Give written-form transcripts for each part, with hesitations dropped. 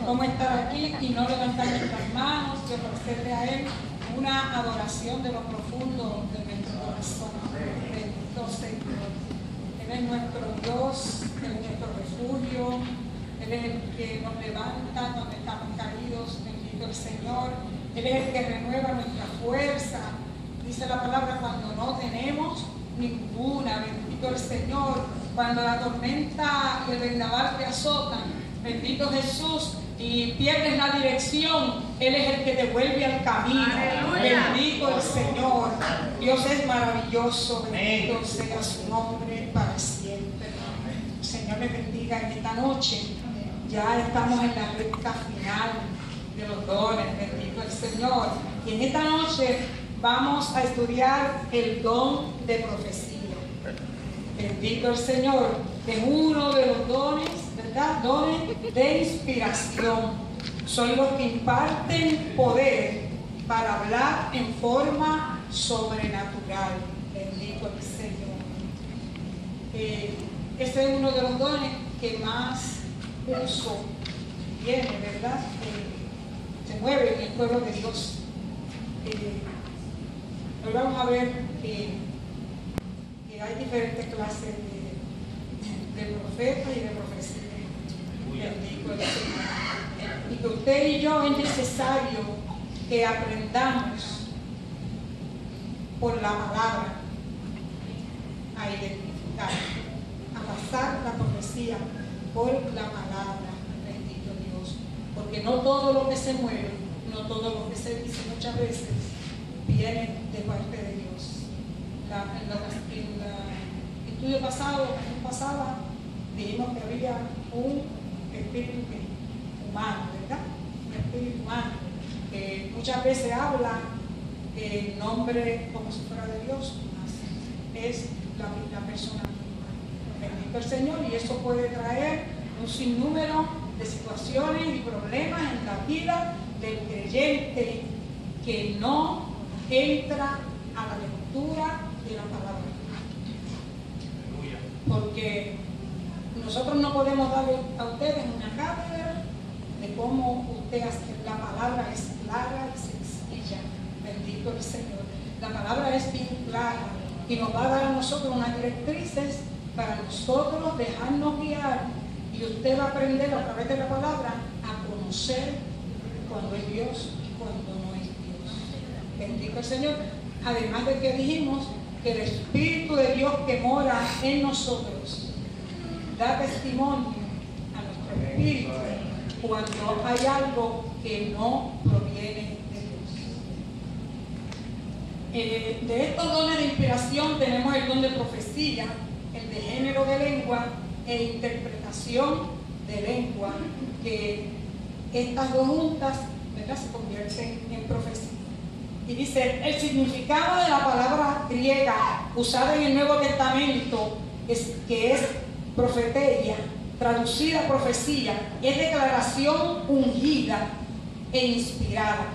cómo estar aquí y no levantar nuestras manos y ofrecerle a Él una adoración de lo profundo de nuestro corazón. Bendito Señor. Él es nuestro Dios, Él es nuestro refugio, Él es el que nos levanta cuando estamos caídos. Bendito el Señor. Él es el que renueva nuestra fuerza. Dice la palabra, cuando no tenemos ninguna. Bendito el Señor. Cuando la tormenta y el vendaval te azotan, bendito Jesús, y pierdes la dirección, Él es el que te vuelve al camino. ¡Aleluya! Bendito el Señor. Dios es maravilloso. Bendito sea su nombre para siempre. El Señor le bendiga en esta noche. Ya estamos en la recta final de los dones. Bendito el Señor. Y en esta noche vamos a estudiar el don de profecía. Bendito el Señor, que es uno de los dones, ¿verdad? Dones de inspiración. Son los que imparten poder para hablar en forma sobrenatural. Bendito el Señor. Este es uno de los dones que más uso tiene, ¿verdad? Se mueve en el pueblo de Dios. Hoy vamos a ver que hay diferentes clases de profeta y de profecía. Bendito el Señor. Y que usted y yo es necesario que aprendamos por la palabra a identificar, a pasar la profecía por la palabra. Bendito Dios. Porque no todo lo que se mueve, no todo lo que se dice muchas veces viene de parte de Dios. En el estudio pasado, dijimos que había un espíritu humano, ¿verdad? Un espíritu humano que muchas veces habla en nombre como si fuera de Dios, es la persona misma. Bendito el Señor, y eso puede traer un sinnúmero de situaciones y problemas en la vida del creyente que no entra a la lectura de la palabra. Porque nosotros no podemos darle a ustedes una cátedra de cómo usted hace. La palabra es clara y sencilla. Bendito el Señor. La palabra es bien clara y nos va a dar a nosotros unas directrices para nosotros dejarnos guiar, y usted va a aprender a través de la palabra a conocer cuando es Dios y cuando no es Dios. Bendito el Señor. Además de que dijimos que el Espíritu de Dios que mora en nosotros da testimonio a nuestro espíritu cuando hay algo que no proviene de Dios. De estos dones de inspiración tenemos el don de profecía, el de género de lengua e interpretación de lengua, que estas dos juntas, ¿verdad?, se convierten en profecía. Y dice, el significado de la palabra griega usada en el Nuevo Testamento, que es profeteia, traducida profecía, es declaración ungida e inspirada.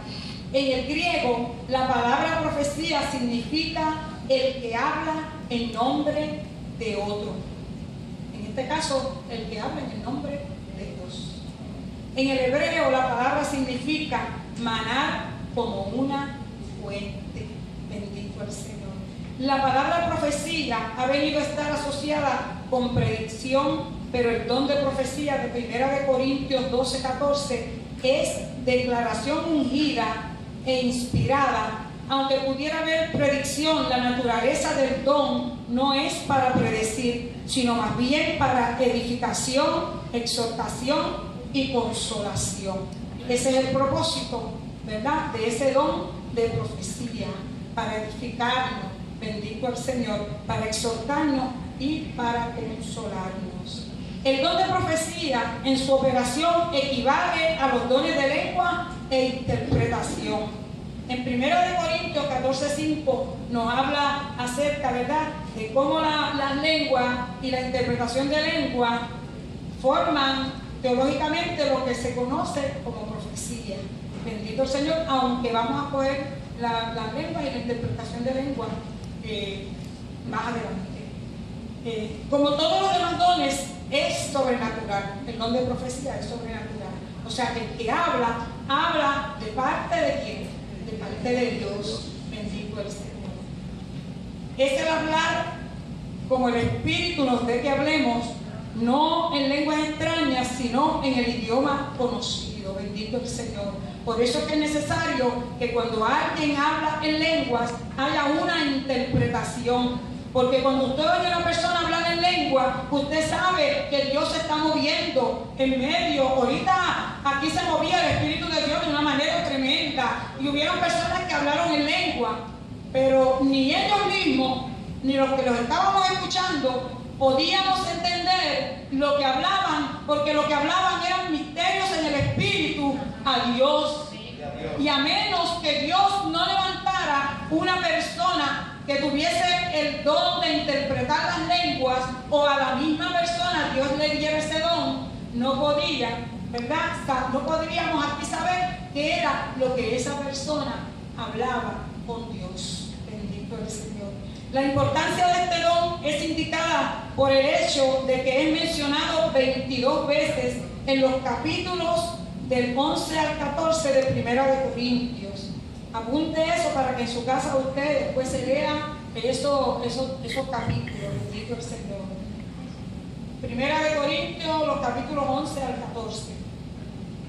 En el griego, la palabra profecía significa el que habla en nombre de otro. En este caso, el que habla en el nombre de Dios. En el hebreo, la palabra significa manar como una fuente. Bendito el Señor. La palabra profecía ha venido a estar asociada con predicción, pero el don de profecía de 1 Corintios 12:14 es declaración ungida e inspirada. Aunque pudiera haber predicción, la naturaleza del don no es para predecir, sino más bien para edificación, exhortación y consolación. Ese es el propósito, ¿verdad?, de ese don de profecía, para edificarnos, bendito el Señor, para exhortarnos y para consolarnos. El don de profecía en su operación equivale a los dones de lengua e interpretación. En 1 Corintios 14:5 nos habla acerca, ¿verdad?, de cómo las lenguas y la interpretación de lengua forman teológicamente lo que se conoce como profecía. Bendito el Señor, aunque vamos a coger la lengua y la interpretación de lengua más adelante. Como todos los demás dones, es sobrenatural. El don de profecía es sobrenatural. O sea, que el que habla, habla de parte de quién, de parte de Dios. Bendito el Señor. Es el hablar como el Espíritu nos dé que hablemos, no en lenguas extrañas, sino en el idioma conocido. Bendito el Señor. Por eso es que es necesario que cuando alguien habla en lenguas haya una interpretación. Porque cuando usted oye a una persona hablar en lengua, usted sabe que Dios se está moviendo en medio. Ahorita aquí se movía el Espíritu de Dios de una manera tremenda. Y hubieron personas que hablaron en lengua, pero ni ellos mismos, ni los que los estábamos escuchando, podíamos entender lo que hablaban, porque lo que hablaban eran misterios en el Espíritu a Dios. Y a menos que Dios no levantara una persona que tuviese el don de interpretar las lenguas, o a la misma persona Dios le diera ese don, no podía, ¿verdad? No podríamos aquí saber qué era lo que esa persona hablaba con Dios. Bendito el Señor. La importancia de este don es indicada por el hecho de que es mencionado 22 veces en los capítulos del 11 al 14 de Primera de Corintios. Apunte eso para que en su casa usted después se lea esos capítulos. Bendito el Señor. Primera de Corintios, los capítulos 11 al 14.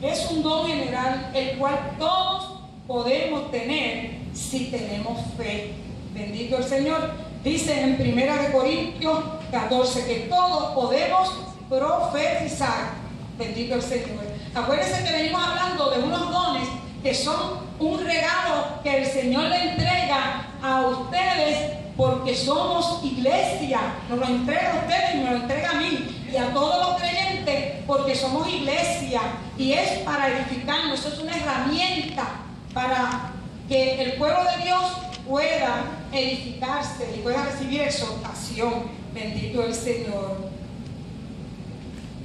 Es un don general el cual todos podemos tener si tenemos fe. Bendito el Señor. Dice en Primera de Corintios 14 que todos podemos profetizar. Bendito el Señor. Acuérdense que venimos hablando de unos dones que son un regalo que el Señor le entrega a ustedes porque somos iglesia. Nos lo entrega a ustedes y me lo entrega a mí y a todos los creyentes porque somos iglesia y es para edificarnos. Eso es una herramienta para que el pueblo de Dios pueda edificarse y pueda recibir exhortación. Bendito el Señor.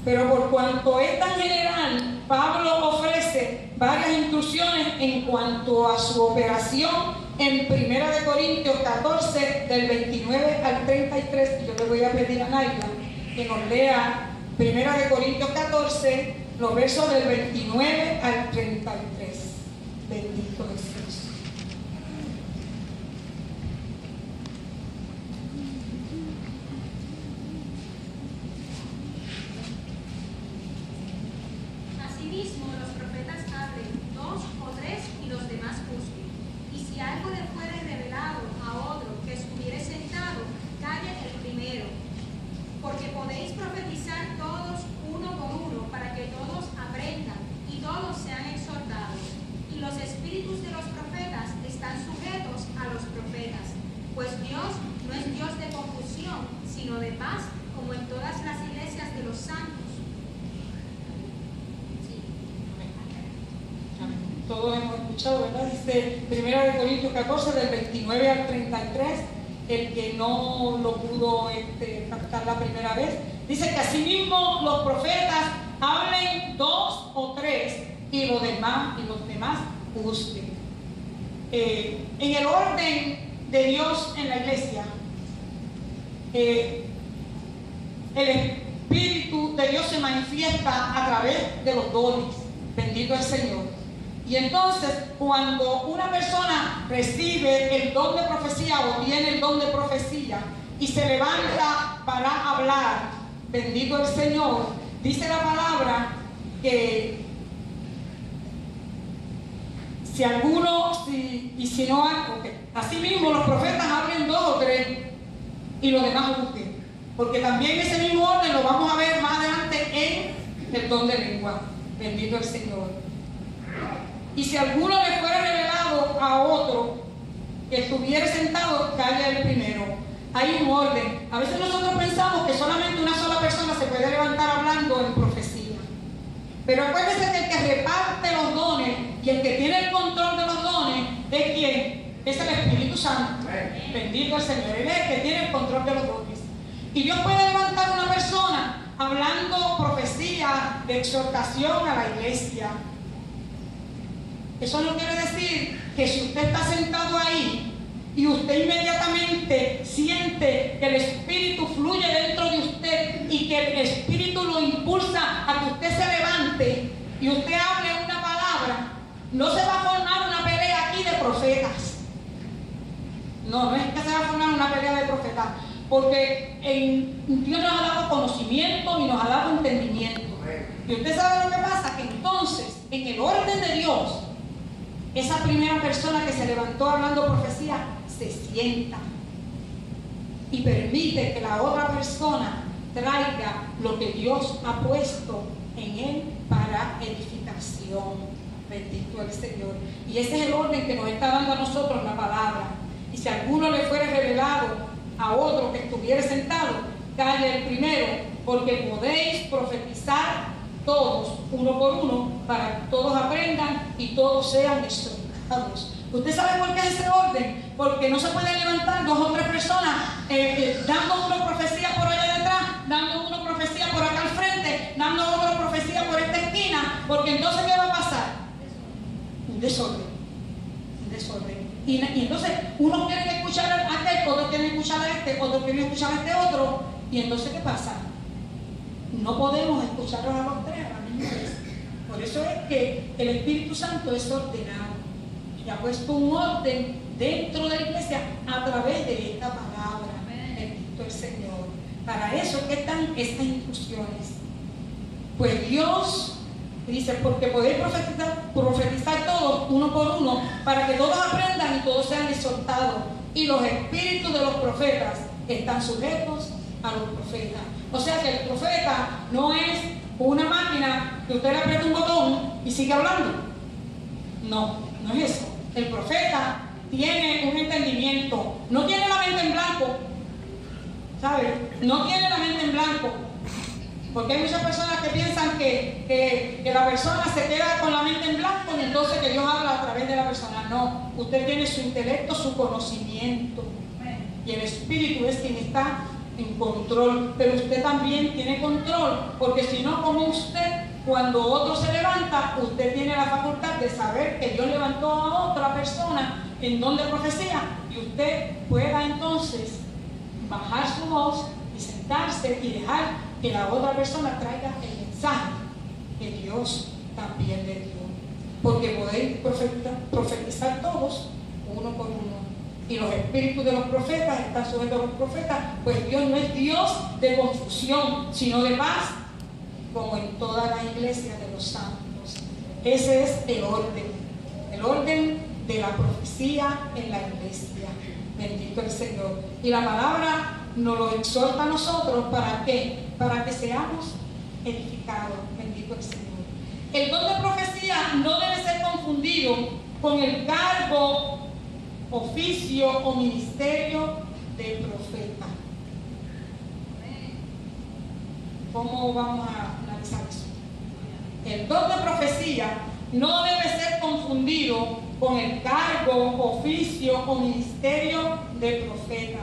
Pero por cuanto es tan general, Pablo ofrece varias instrucciones en cuanto a su operación en 1 Corintios 14, del 29 al 33. Yo le voy a pedir a Naila que nos lea 1 Corintios 14, los versos del 29 al 33. Bendito Jesús. Asimismo, los profetas hablen 2 o 3 y los demás juzguen. Y si algo le fuere revelado a otro que estuviere sentado, calle el primero. Porque podéis profetizar todos uno por uno para que todos aprendan y todos sean exhortados. Y los espíritus de los profetas están sujetos a los profetas. Pues Dios no es Dios de confusión, sino de paz, como en todas las iglesias de los santos. Todos hemos escuchado, ¿verdad? Dice 1 Corintios 14, del 29 al 33, el que no lo pudo captar la primera vez. Dice que asimismo los profetas hablen 2 o 3 y los demás juzguen. En el orden de Dios en la iglesia, el Espíritu de Dios se manifiesta a través de los dones. Bendito el Señor. Y entonces, cuando una persona recibe el don de profecía o tiene el don de profecía y se levanta para hablar, bendito el Señor, dice la palabra que si no hay, así mismo los profetas hablen 2 o 3 y los demás juzguen. Porque también ese mismo orden lo vamos a ver más adelante en el don de lengua. Bendito el Señor. Y si alguno le fuera revelado a otro que estuviera sentado, calle el primero. Hay un orden. A veces nosotros pensamos que solamente una sola persona se puede levantar hablando en profecía. Pero acuérdense que el que reparte los dones y el que tiene el control de los dones es ¿quién? Es el Espíritu Santo. Bendito el Señor. Él es el que tiene el control de los dones. Y Dios puede levantar a una persona hablando profecía de exhortación a la iglesia. Eso no quiere decir que si usted está sentado ahí y usted inmediatamente siente que el Espíritu fluye dentro de usted y que el Espíritu lo impulsa a que usted se levante, y usted hable una palabra, no se va a formar una pelea aquí de profetas. No es que se va a formar una pelea de profetas, porque Dios nos ha dado conocimiento y nos ha dado entendimiento. Y usted sabe lo que pasa, que entonces, en el orden de Dios, esa primera persona que se levantó hablando profecía, se sienta y permite que la otra persona traiga lo que Dios ha puesto en él para edificación. Bendito el Señor. Y ese es el orden que nos está dando a nosotros la palabra. Y si alguno le fuera revelado a otro que estuviera sentado, calle el primero, porque podéis profetizar todos, uno por uno, para que todos aprendan y todos sean exhortados. ¿Usted sabe por qué es ese orden? Porque no se pueden levantar dos o tres personas dando una profecía por allá detrás, dando una profecía por acá al frente, dando otra profecía por esta esquina, porque entonces ¿qué va a pasar? Un desorden. Y entonces unos quieren escuchar a aquel, otros quieren escuchar a este, otros quieren escuchar a este otro, y entonces ¿qué pasa? No podemos escucharlos a los tres a la misma vez. Por eso es que el Espíritu Santo es ordenado y ha puesto un orden dentro de la iglesia a través de esta palabra. Bendito el Señor. Para eso es que están estas instrucciones. Pues Dios dice, porque podéis profetizar todos, uno por uno, para que todos aprendan y todos sean exhortados. Y los espíritus de los profetas están sujetos a los profetas. O sea que el profeta no es una máquina que usted le aprieta un botón y sigue hablando. No es eso. El profeta tiene un entendimiento, no tiene la mente en blanco, ¿sabe? No tiene la mente en blanco. Porque hay muchas personas que piensan que la persona se queda con la mente en blanco y entonces que Dios habla a través de la persona. No, usted tiene su intelecto, su conocimiento. Y el Espíritu es quien está en control. Pero usted también tiene control, porque si no, como usted, cuando otro se levanta, usted tiene la facultad de saber que Dios levantó a otra persona en don de profecía y usted pueda entonces bajar su voz y sentarse y dejar que la otra persona traiga el mensaje que Dios también le dio. Porque podéis profetizar todos, uno por uno. Y los espíritus de los profetas están sujetos a los profetas, pues Dios no es Dios de confusión, sino de paz, como en todas las iglesias de los santos. Ese es el orden de la profecía en la iglesia. Bendito el Señor. Y la palabra nos lo exhorta a nosotros, ¿para qué? Para que seamos edificados. Bendito el Señor. El don de profecía no debe ser confundido con el cargo, oficio o ministerio de profeta. ¿Cómo vamos a analizar eso? El don de profecía no debe ser confundido con el cargo, oficio o ministerio de profeta.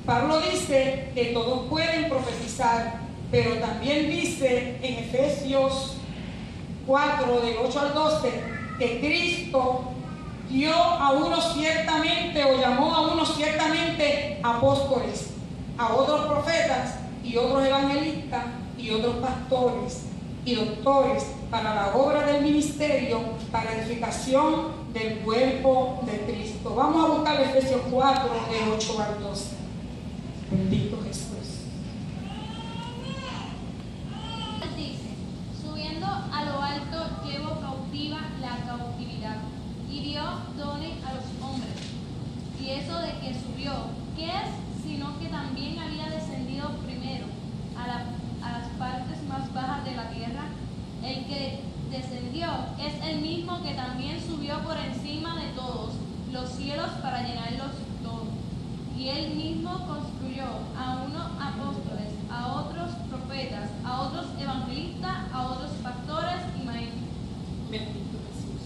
Pablo dice que todos pueden profetizar, pero también dice en Efesios 4, del 8 al 12, que Cristo dio a unos ciertamente, o llamó a unos ciertamente apóstoles, a otros profetas y otros evangelistas y otros pastores y doctores para la obra del ministerio, para edificación del cuerpo de Cristo. Vamos a buscar Efesios 4, de 8 al 12. Bendito Jesús. Dice, subiendo a lo alto llevó cautiva la cautividad y dio dones a los hombres. Y eso de que subió, ¿qué es? Sino que también había descendido primero a las partes más bajas de la tierra. El que descendió es el mismo que también subió por encima de todos los cielos para llenarlos todos. Y él mismo construyó a unos apóstoles, a otros profetas, a otros evangelistas, a otros pastores y maestros. Bendito Jesús.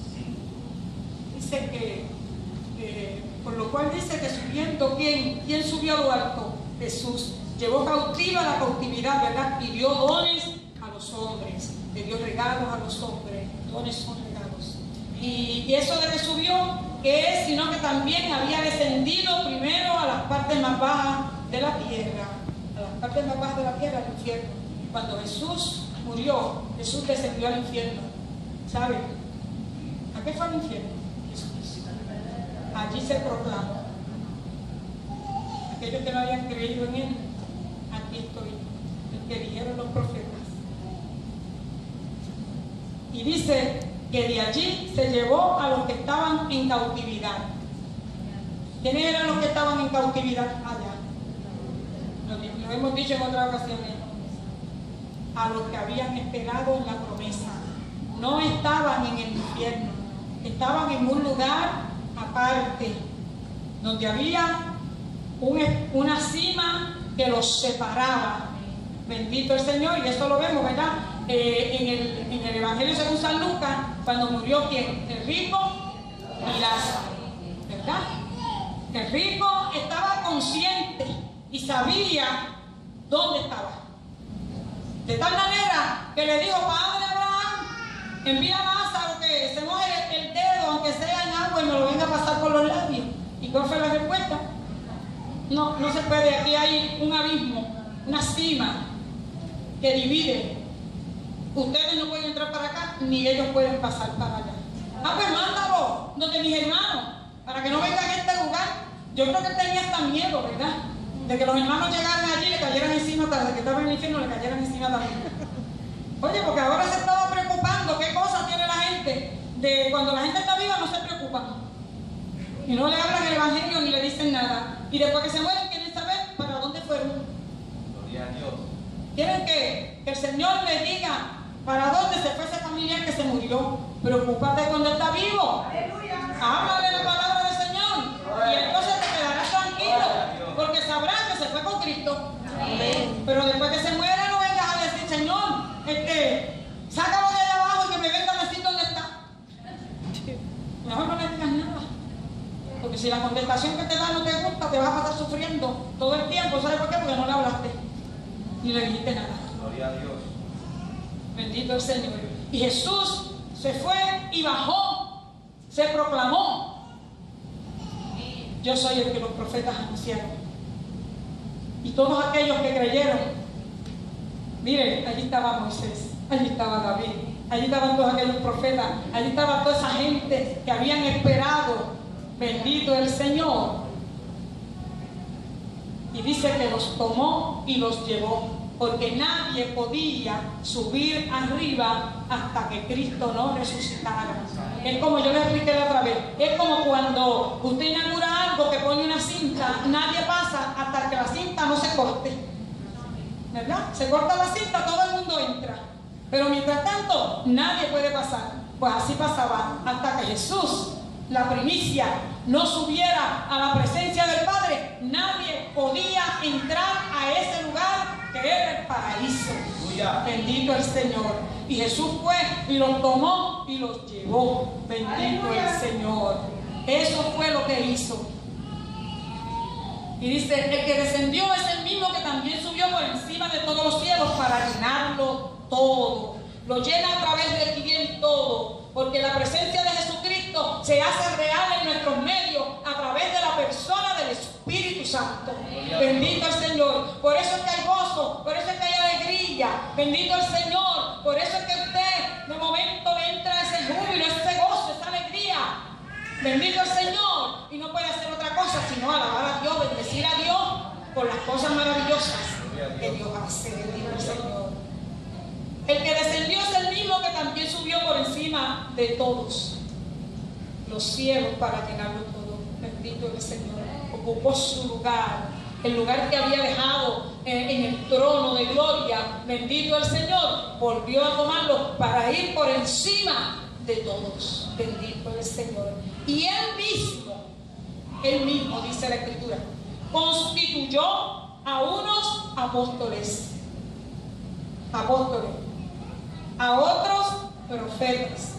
Dice que, por lo cual dice que subiendo, ¿quién subió a lo alto? Jesús. Llevó cautiva la cautividad, ¿verdad? Y dio dones a los hombres. Le dio regalos a los hombres. Dones son regalos. Y eso de que subió, ¿qué es? Sino que también había descendido primero a las partes más bajas de la tierra. A las partes más bajas de la tierra, al infierno. Cuando Jesús murió, Jesús descendió al infierno. ¿Sabe? ¿A qué fue al infierno? Allí se proclamó. Aquellos que no habían creído en él, aquí estoy, el que dijeron los profetas. Y dice que de allí se llevó a los que estaban en cautividad. ¿Quiénes eran los que estaban en cautividad allá? Lo hemos dicho en otras ocasiones. A los que habían esperado en la promesa. No estaban en el infierno, estaban en un lugar aparte, donde había una cima que los separaba. Bendito el Señor, y eso lo vemos, ¿verdad? En el Evangelio según San Lucas, cuando murió ¿quién? El rico y Lázaro, ¿verdad? El rico estaba consciente y sabía dónde estaba. De tal manera que le dijo: Padre Abraham, envía a Lázaro que se moje el dedo, aunque sea en agua, y me lo venga a pasar por los labios. ¿Y cuál fue la respuesta? No, no se puede. Aquí hay un abismo, una cima que divide. Ustedes no pueden entrar para acá, ni ellos pueden pasar para allá. Pues mándalo donde mis hermanos, para que no vengan a este lugar. Yo creo que él tenía hasta miedo, ¿verdad? De que los hermanos llegaran allí y le cayeran encima, de que estaba en el infierno, le cayeran encima también. Oye, porque ahora se estaba preocupando. ¿Qué cosas tiene la gente? De cuando la gente está viva no se preocupan. Y no le hablan el evangelio ni le dicen nada. Y después que se mueren quieren saber para dónde fueron. Gloria a Dios. Quieren que el Señor les diga para dónde se fue ese familiar que se murió. Preocúpate cuando está vivo. Háblale la palabra del Señor. Y entonces te quedarás tranquilo, porque sabrás que se fue con Cristo. Pero después que se muera no vengas a decir: Señor, sácalo de allá abajo y que me venga a decir dónde está. Mejor no le digas nada, porque si la contestación que te da no te gusta, te vas a pasar sufriendo todo el tiempo. ¿Sabes por qué? Porque no le hablaste ni le dijiste nada. Gloria a Dios. Bendito el Señor. Y Jesús se fue y bajó, se proclamó: yo soy el que los profetas anunciaron. Y todos aquellos que creyeron, miren, allí estaba Moisés, allí estaba David, allí estaban todos aquellos profetas, allí estaba toda esa gente que habían esperado. Bendito el Señor. Y dice que los tomó y los llevó, porque nadie podía subir arriba hasta que Cristo no resucitara. Es como yo le expliqué la otra vez, es como cuando usted inaugura algo que pone una cinta, nadie pasa hasta que la cinta no se corte, ¿verdad? Se corta la cinta, todo el mundo entra, pero mientras tanto nadie puede pasar. Pues así pasaba hasta que Jesús, la primicia, no subiera a la presencia del Padre. Nadie podía entrar a ese lugar que era el paraíso. Bendito el Señor. Y Jesús fue y los tomó y los llevó. Bendito el Señor. Eso fue lo que hizo. Y dice: el que descendió es el mismo que también subió por encima de todos los cielos para llenarlo todo. Lo llena a través de quien todo, porque la presencia de Jesucristo se hace real en nuestros medios a través de la persona del Espíritu Santo. Bendito el Señor. Por eso es que hay gozo, por eso es que hay alegría. Bendito el Señor. Por eso es que usted de momento le entra ese júbilo, ese gozo, esa alegría. Bendito el Señor. Y no puede hacer otra cosa sino alabar a Dios, bendecir a Dios por las cosas maravillosas que Dios hace. Bendito el Señor. El que descendió es el mismo que también subió por encima de todos los cielos para llenarlo todo. Bendito el Señor. Ocupó su lugar, el lugar que había dejado en el trono de gloria. Bendito el Señor. Volvió a tomarlo para ir por encima de todos. Bendito el Señor. Y él mismo, dice la Escritura, constituyó a unos apóstoles, a otros profetas,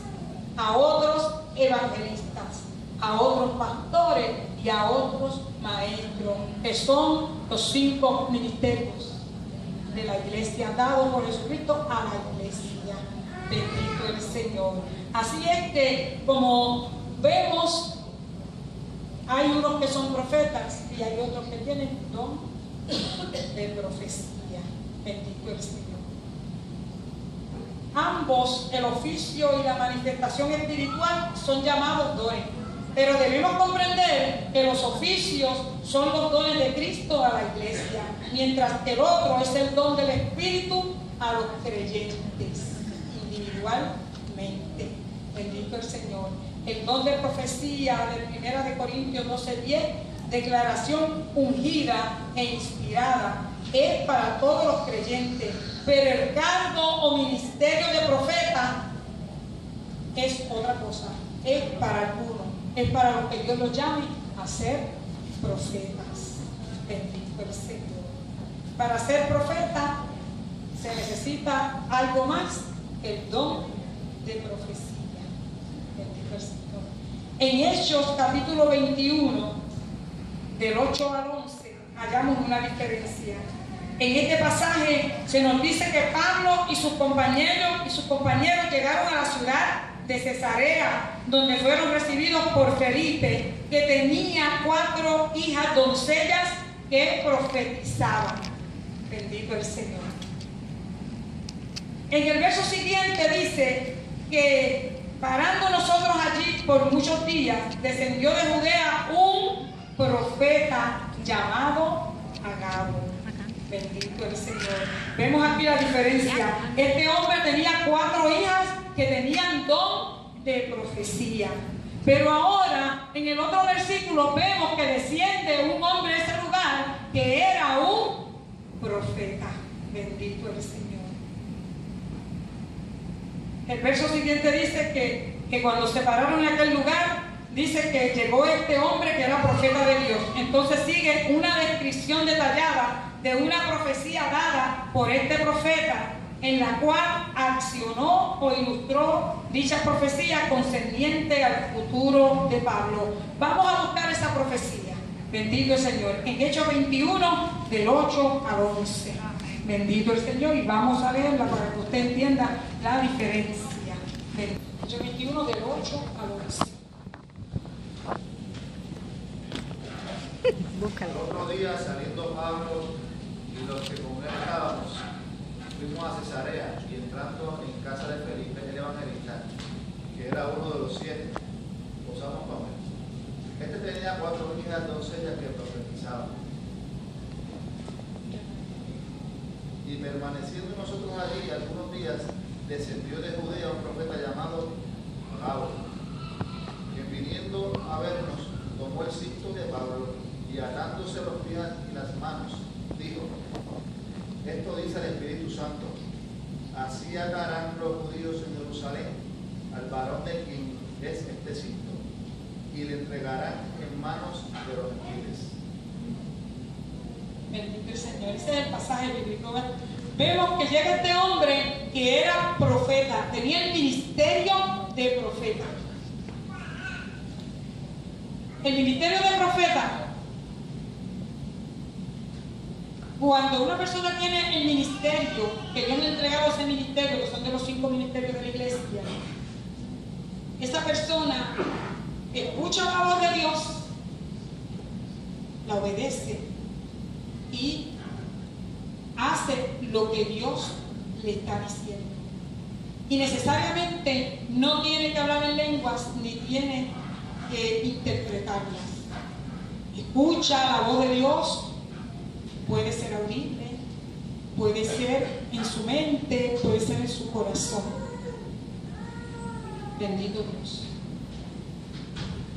a otros evangelistas, a otros pastores y a otros maestros, que son los 5 ministerios de la iglesia dados por Jesucristo a la iglesia. Bendito el Señor. Así es que, como vemos, hay unos que son profetas y hay otros que tienen don de profecía. Bendito el Señor. ambos, el oficio y la manifestación espiritual, son llamados dones. Pero debemos comprender que los oficios son los dones de Cristo a la iglesia, mientras que el otro es el don del Espíritu a los creyentes, individualmente. Bendito el Señor. El don de profecía de 1 de Corintios 12:10, declaración ungida e inspirada, es para todos los creyentes, pero el cargo o ministerio de profeta es otra cosa, es para algunos, es para los que Dios los llame a ser profetas. Bendito el Señor. Para ser profeta se necesita algo más que el don de profecía. Bendito el Señor. En Hechos capítulo 21, del 8 al 11, hallamos una diferencia. En este pasaje se nos dice que Pablo y sus compañeros llegaron a la ciudad de Cesarea, donde fueron recibidos por Felipe, que tenía 4 hijas doncellas que profetizaban. Bendito el Señor. En el verso siguiente dice que parando nosotros allí por muchos días, descendió de Judea un profeta llamado Agabo. Bendito el Señor. Vemos aquí la diferencia. Este hombre tenía 4 hijas que tenían don de profecía. Pero ahora, en el otro versículo, vemos que desciende un hombre de ese lugar que era un profeta. Bendito el Señor. El verso siguiente dice que cuando se pararon en aquel lugar, dice que llegó este hombre que era profeta de Dios. Entonces sigue una descripción detallada de una profecía dada por este profeta, en la cual accionó o ilustró dicha profecía concerniente al futuro de Pablo. Vamos a buscar esa profecía. Bendito el Señor. En Hechos 21, del 8 al 11. Bendito el Señor. Y vamos a leerla para que usted entienda la diferencia. Hechos 21, del 8 al 11. El otro día, saliendo Pablo y los que con él estábamos, fuimos a Cesarea, y entrando en casa de Felipe el evangelista, que era uno de los 7, posamos con él. Este tenía 4 hijas doncellas que profetizaban. Y permaneciendo nosotros allí algunos días, descendió de Judea un profeta llamado Agabo, que viniendo a vernos, tomó el cinto de Pablo y atándose los pies y las manos, dijo: esto dice el Espíritu Santo, así atarán los judíos en Jerusalén al varón de quien es este cinto, y le entregarán en manos de los gentiles. Bendito el Señor. Ese es el pasaje bíblico. Vemos que llega este hombre que era profeta, tenía el ministerio de profeta. El ministerio de profeta, cuando una persona tiene el ministerio, que Dios le ha entregado ese ministerio, que son de los 5 ministerios de la iglesia, esa persona escucha la voz de Dios, la obedece y hace lo que Dios le está diciendo. Y necesariamente no tiene que hablar en lenguas ni tiene que interpretarlas. Escucha la voz de Dios, puede ser audible, puede ser en su mente, puede ser en su corazón. Bendito Dios.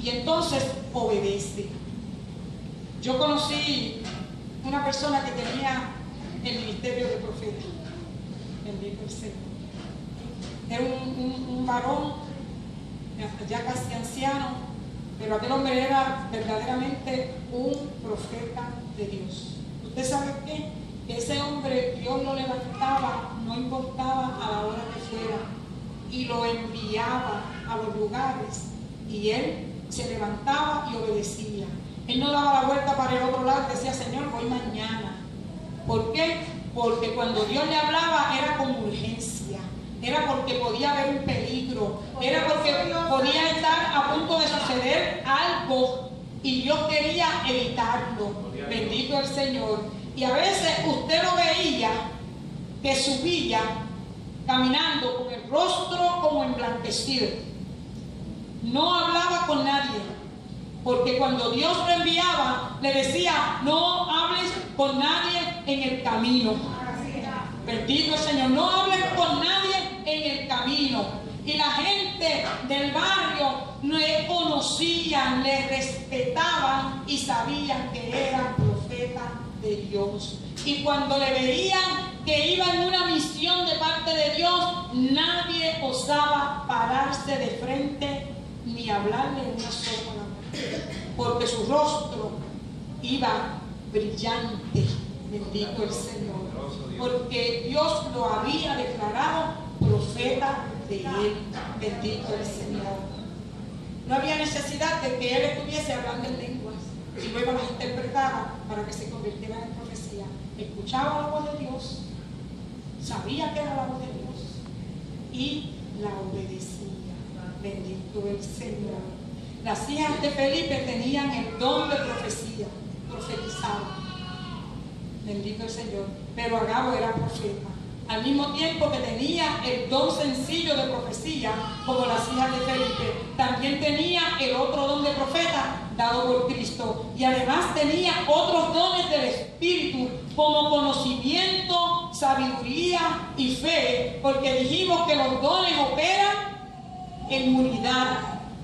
Y entonces obedece. Yo conocí una persona que tenía el ministerio de profeta. Bendito el Señor. Era un varón ya casi anciano, pero aquel hombre era verdaderamente un profeta de Dios. ¿Usted sabe qué? Que ese hombre Dios lo levantaba, no importaba a la hora que fuera, y lo enviaba a los lugares, y él se levantaba y obedecía. Él no daba la vuelta para el otro lado y decía: Señor, voy mañana. ¿Por qué? Porque cuando Dios le hablaba era con urgencia, era porque podía haber un peligro, era porque podía estar a punto de suceder algo y Dios quería evitarlo. Bendito el Señor. Y a veces usted lo veía que subía caminando con el rostro como emblanquecido. No hablaba con nadie, porque cuando Dios lo enviaba, le decía, no hables con nadie en el camino. Bendito el Señor, no hables con nadie en el camino. Y la gente del barrio le conocían, le respetaban y sabían que era profeta de Dios. Y cuando le veían que iba en una misión de parte de Dios, nadie osaba pararse de frente ni hablarle una sola palabra, porque su rostro iba brillante. Bendito el Señor, porque Dios lo había declarado profeta de él. Bendito el Señor. No había necesidad de que él estuviese hablando en lenguas y luego las interpretara para que se convirtieran en profecía. Escuchaba la voz de Dios, sabía que era la voz de Dios y la obedecía. Bendito el Señor. Las hijas de Felipe tenían el don de profecía, profetizaban. Bendito el Señor. Pero Agabo era profeta. Al mismo tiempo que tenía el don sencillo de profecía, como las hijas de Felipe, también tenía el otro don de profeta dado por Cristo. Y además tenía otros dones del Espíritu, como conocimiento, sabiduría y fe, porque dijimos que los dones operan en unidad.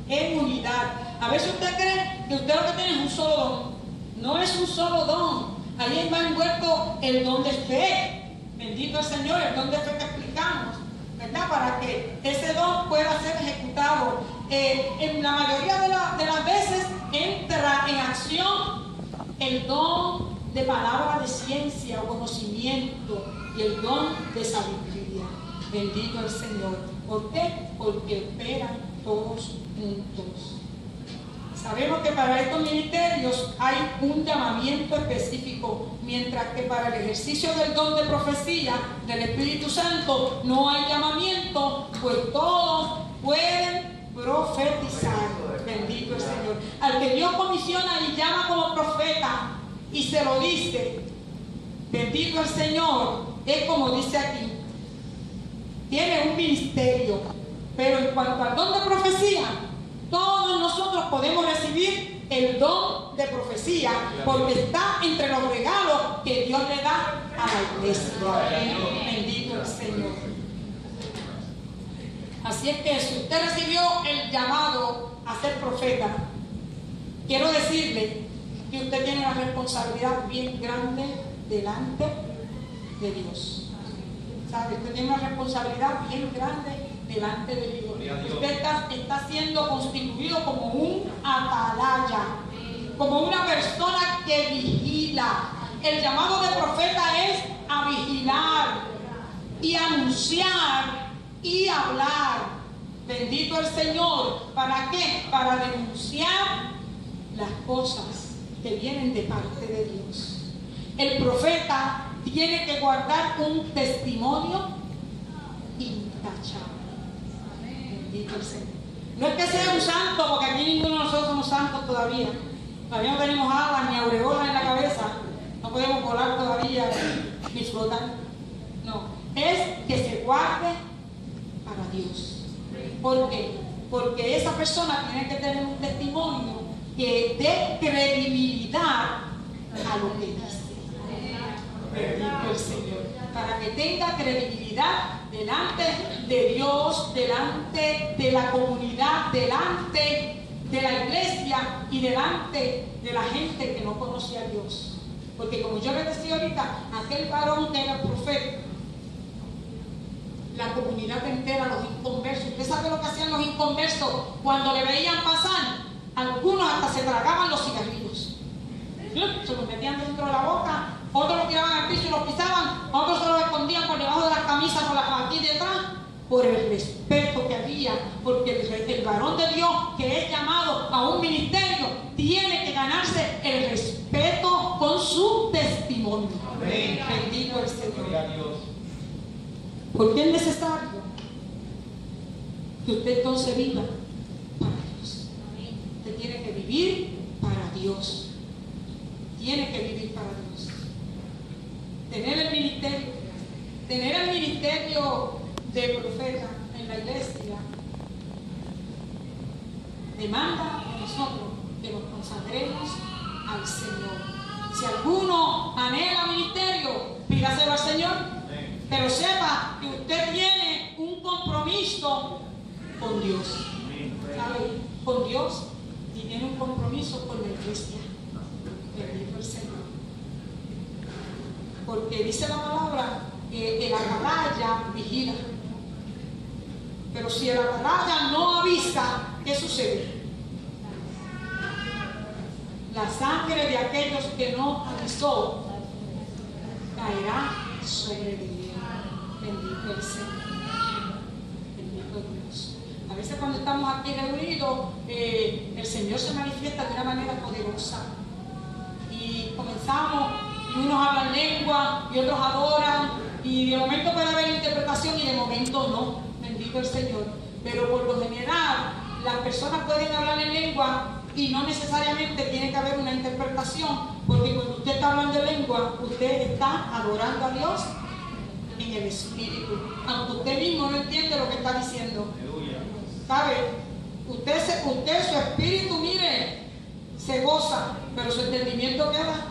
En unidad. A veces usted cree que usted lo que tiene es un solo don. No es un solo don. Ahí va envuelto el don de fe. Bendito el Señor, el don de fe que explicamos, ¿verdad? Para que ese don pueda ser ejecutado. En la mayoría de las veces entra en acción el don de palabra de ciencia o conocimiento y el don de sabiduría. Bendito el Señor. ¿Por qué? Porque operan todos juntos. Sabemos que para estos ministerios hay un llamamiento específico, mientras que para el ejercicio del don de profecía del Espíritu Santo no hay llamamiento, pues todos pueden profetizar. Bendito el Señor. Al que Dios comisiona y llama como profeta y se lo dice, bendito el Señor, es como dice aquí, tiene un ministerio, pero en cuanto al don de profecía, todos nosotros podemos recibir el don de profecía porque está entre los regalos que Dios le da a la iglesia. Bendito el Señor. Así es que si usted recibió el llamado a ser profeta, quiero decirle que usted tiene una responsabilidad bien grande delante de Dios. ¿Sabe? Usted tiene una responsabilidad bien grande delante de Dios. Usted está siendo constituido como un atalaya, como una persona que vigila. El llamado de profeta es a vigilar y anunciar y hablar. Bendito el Señor. ¿Para qué? Para denunciar las cosas que vienen de parte de Dios. El profeta tiene que guardar un testimonio intachable. Bendito el Señor. No es que sea un santo, porque aquí ninguno de nosotros somos santos todavía. Todavía no tenemos alas ni aureolas en la cabeza. No podemos volar todavía ni flotar. No. Es que se guarde para Dios. ¿Por qué? Porque esa persona tiene que tener un testimonio que dé credibilidad a lo que dice. Bendito el Señor. Para que tenga credibilidad delante de Dios, delante de la comunidad, delante de la iglesia y delante de la gente que no conoce a Dios. Porque como yo les decía ahorita, aquel varón que era profeta, la comunidad entera, los inconversos, ¿usted sabe lo que hacían los inconversos cuando le veían pasar? Algunos hasta se tragaban los cigarrillos, se los metían dentro de la boca, otros los tiraban al piso y los pisaban, otros se los escondían por debajo de las camisas o aquí detrás, por el respeto que había, porque el varón de Dios que es llamado a un ministerio tiene que ganarse el respeto con su testimonio. Amén. Bendito el Señor. Gloria a Dios. Porque es necesario que usted entonces viva para Dios. Usted tiene que vivir para Dios. Tiene que vivir para Dios. Tener el ministerio de profeta en la iglesia demanda de nosotros que nos consagremos al Señor. Si alguno anhela ministerio, pídaselo al Señor, pero sepa que usted tiene un compromiso con Dios, ¿sabe? Con Dios, y tiene un compromiso con la iglesia. Bendito el Señor. Porque dice la palabra que el atalaya vigila. Pero si el atalaya no avisa, ¿qué sucede? La sangre de aquellos que no avisó caerá sobre él. Bendito el Señor. Bendito Dios. A veces cuando estamos aquí reunidos, el Señor se manifiesta de una manera poderosa. Y comenzamos, y unos hablan lengua, y otros adoran, y de momento puede haber interpretación, y de momento no. Bendito el Señor. Pero por lo general, las personas pueden hablar en lengua y no necesariamente tiene que haber una interpretación, porque cuando usted está hablando en lengua, usted está adorando a Dios en el Espíritu, aunque usted mismo no entiende lo que está diciendo. ¿Sabe? Usted su espíritu, mire, se goza, pero su entendimiento queda